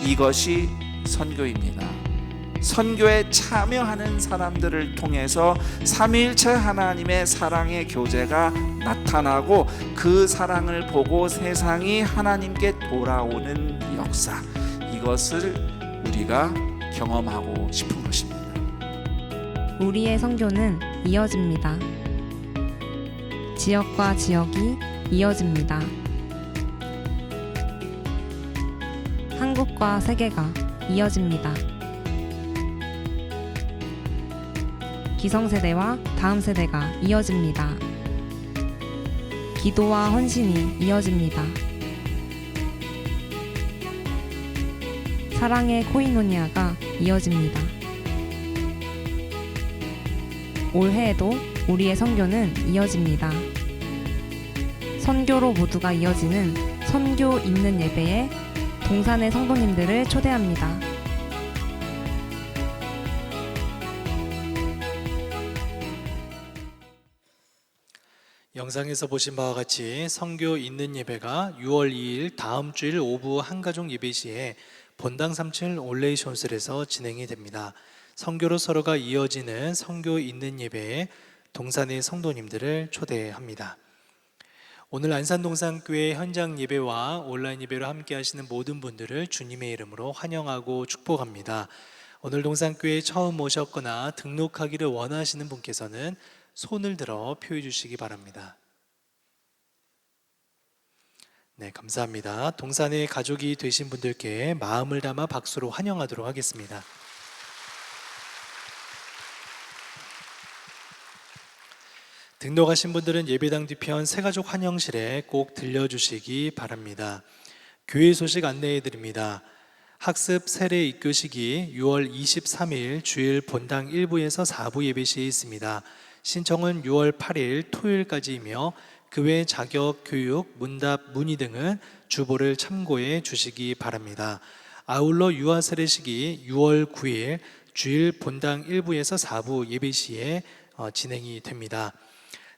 이것이 선교입니다. 선교에 참여하는 사람들을 통해서 삼위일체 하나님의 사랑의 교제가 나타나고 그 사랑을 보고 세상이 하나님께 돌아오는 역사, 이것을 우리가 경험하고 싶은 것입니다. 우리의 선교는 이어집니다. 지역과 지역이 이어집니다. 한국과 세계가 이어집니다. 기성세대와 다음 세대가 이어집니다. 기도와 헌신이 이어집니다. 사랑의 코이노니아가 이어집니다. 올해에도 우리의 선교는 이어집니다. 선교로 모두가 이어지는 선교 있는 예배에 동산의 성도님들을 초대합니다. 영상에서 보신 바와 같이 선교 있는 예배가 6월 2일 다음 주일 오후 한가족 예배 시에 본당 3층 올레이션실에서 진행이 됩니다. 선교로 서로가 이어지는 선교 있는 예배에 동산의 성도님들을 초대합니다. 오늘 안산동산교회 현장 예배와 온라인 예배로 함께 하시는 모든 분들을 주님의 이름으로 환영하고 축복합니다. 오늘 동산교회에 처음 오셨거나 등록하기를 원하시는 분께서는 손을 들어 표해 주시기 바랍니다. 네, 감사합니다. 동산의 가족이 되신 분들께 마음을 담아 박수로 환영하도록 하겠습니다. 등록하신 분들은 예배당 뒤편 새가족 환영실에 꼭 들려주시기 바랍니다. 교회 소식 안내해 드립니다. 학습 세례 입교식이 6월 23일 주일 본당 1부에서 4부 예배 시에 있습니다. 신청은 6월 8일 토요일까지이며 그 외 자격, 교육, 문답, 문의 등은 주보를 참고해 주시기 바랍니다. 아울러 유아 세례식이 6월 9일 주일 본당 1부에서 4부 예배 시에 진행이 됩니다.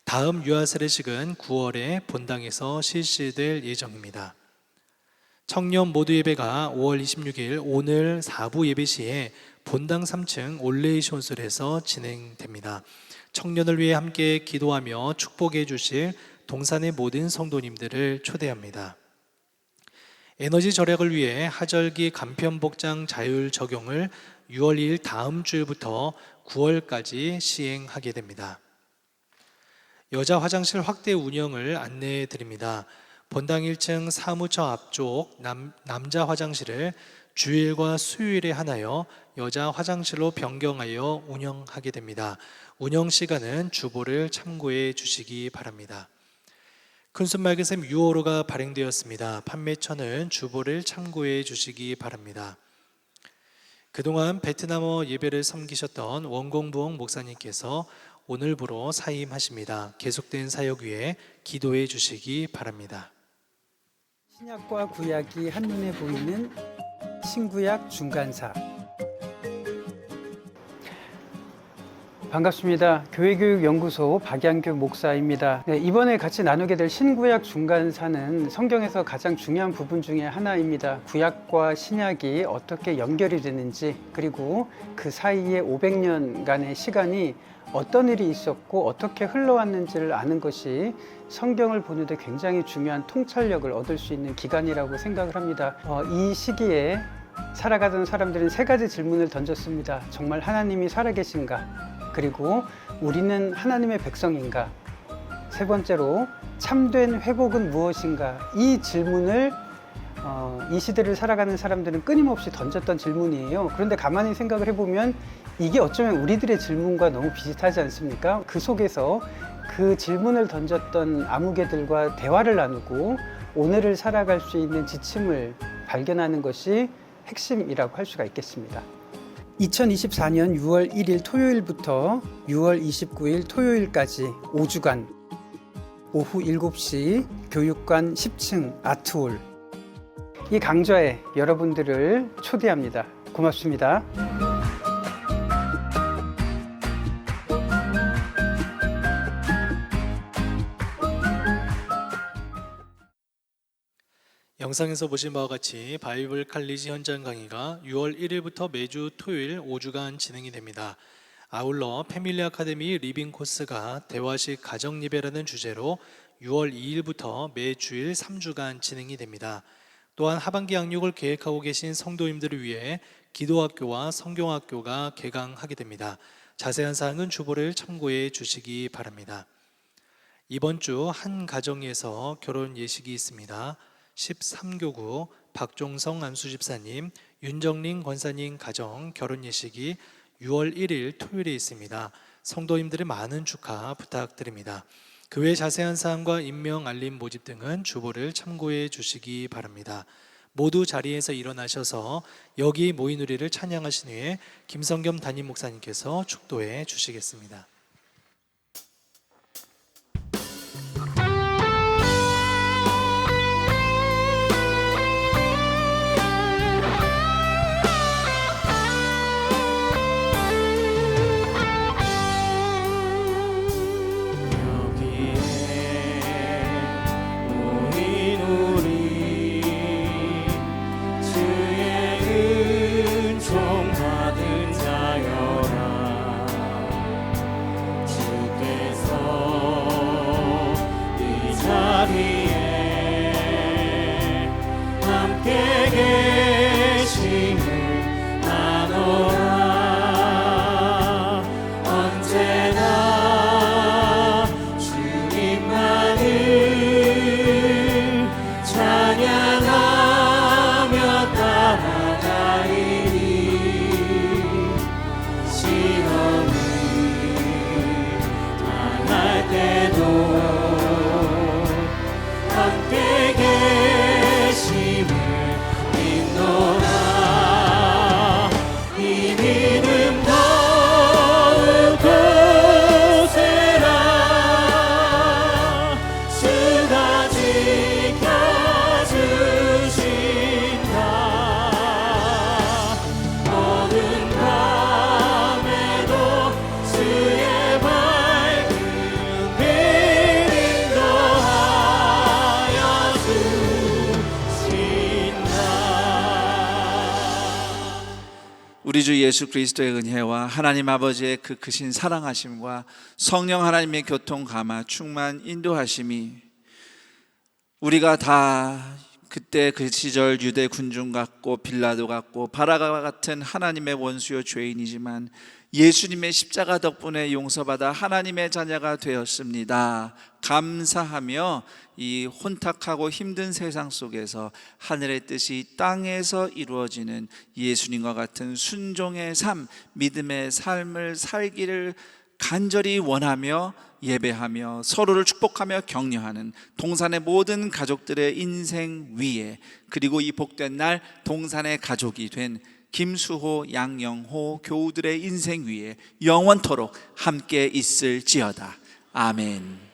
다음 유아 세례식은 9월에 본당에서 실시될 예정입니다. 청년 모두 예배가 5월 26일 오늘 4부 예배 시에 본당 3층 올레이션실에서 진행됩니다. 청년을 위해 함께 기도하며 축복해 주실 동산의 모든 성도님들을 초대합니다. 에너지 절약을 위해 하절기 간편복장 자율 적용을 6월 2일 다음 주일부터 9월까지 시행하게 됩니다. 여자 화장실 확대 운영을 안내해 드립니다. 본당 1층 사무처 앞쪽 남자 화장실을 주일과 수요일에 하나여 여자 화장실로 변경하여 운영하게 됩니다. 운영 시간은 주보를 참고해 주시기 바랍니다. 큰순말개샘 6호로가 발행되었습니다. 판매처는 주보를 참고해 주시기 바랍니다. 그동안 베트남어 예배를 섬기셨던 원공부홍 목사님께서 오늘부로 사임하십니다. 계속된 사역 위에 기도해 주시기 바랍니다. 신약과 구약이 한눈에 보이는 신구약 중간사. 반갑습니다. 교회교육연구소 박양규 목사입니다. 네, 이번에 같이 나누게 될 신구약 중간사는 성경에서 가장 중요한 부분 중에 하나입니다. 구약과 신약이 어떻게 연결이 되는지, 그리고 그 사이에 500년간의 시간이 어떤 일이 있었고 어떻게 흘러왔는지를 아는 것이 성경을 보는데 굉장히 중요한 통찰력을 얻을 수 있는 기간이라고 생각을 합니다. 이 시기에 살아가던 사람들은 세 가지 질문을 던졌습니다. 정말 하나님이 살아계신가? 그리고 우리는 하나님의 백성인가? 세 번째로 참된 회복은 무엇인가? 이 질문을 이 시대를 살아가는 사람들은 끊임없이 던졌던 질문이에요. 그런데 가만히 생각을 해보면 이게 어쩌면 우리들의 질문과 너무 비슷하지 않습니까? 그 속에서 그 질문을 던졌던 아무개들과 대화를 나누고 오늘을 살아갈 수 있는 지침을 발견하는 것이 핵심이라고 할 수가 있겠습니다. 2024년 6월 1일 토요일부터 6월 29일 토요일까지 5주간 오후 7시 교육관 10층 아트홀, 이 강좌에 여러분들을 초대합니다. 고맙습니다. 영상에서 보신 바와 같이 바이블 칼리지 현장 강의가 6월 1일부터 매주 토요일 5주간 진행이 됩니다. 아울러 패밀리 아카데미 리빙 코스가 대화식 가정 예배라는 주제로 6월 2일부터 매주일 3주간 진행이 됩니다. 또한 하반기 양육을 계획하고 계신 성도님들을 위해 기도학교와 성경학교가 개강하게 됩니다. 자세한 사항은 주보를 참고해 주시기 바랍니다. 이번 주 한 가정에서 결혼 예식이 있습니다. 13교구 박종성 안수집사님, 윤정린 권사님 가정 결혼 예식이 6월 1일 토요일에 있습니다. 성도님들의 많은 축하 부탁드립니다. 그 외 자세한 사항과 임명 알림 모집 등은 주보를 참고해 주시기 바랍니다. 모두 자리에서 일어나셔서 여기 모인 우리를 찬양하신 후에 김성겸 담임 목사님께서 축도해 주시겠습니다. 우리 주 예수 그리스도의 은혜와 하나님 아버지의 그 크신 사랑하심과 성령 하나님의 교통 감화 충만 인도하심이 우리가 다 그때 그 시절 유대 군중 같고 빌라도 같고 바라가 같은 하나님의 원수요 죄인이지만 예수님의 십자가 덕분에 용서받아 하나님의 자녀가 되었습니다. 감사하며 이 혼탁하고 힘든 세상 속에서 하늘의 뜻이 땅에서 이루어지는 예수님과 같은 순종의 삶, 믿음의 삶을 살기를 간절히 원하며 예배하며 서로를 축복하며 격려하는 동산의 모든 가족들의 인생 위에, 그리고 이 복된 날 동산의 가족이 된 김수호, 양영호 교우들의 인생 위에 영원토록 함께 있을지어다. 아멘.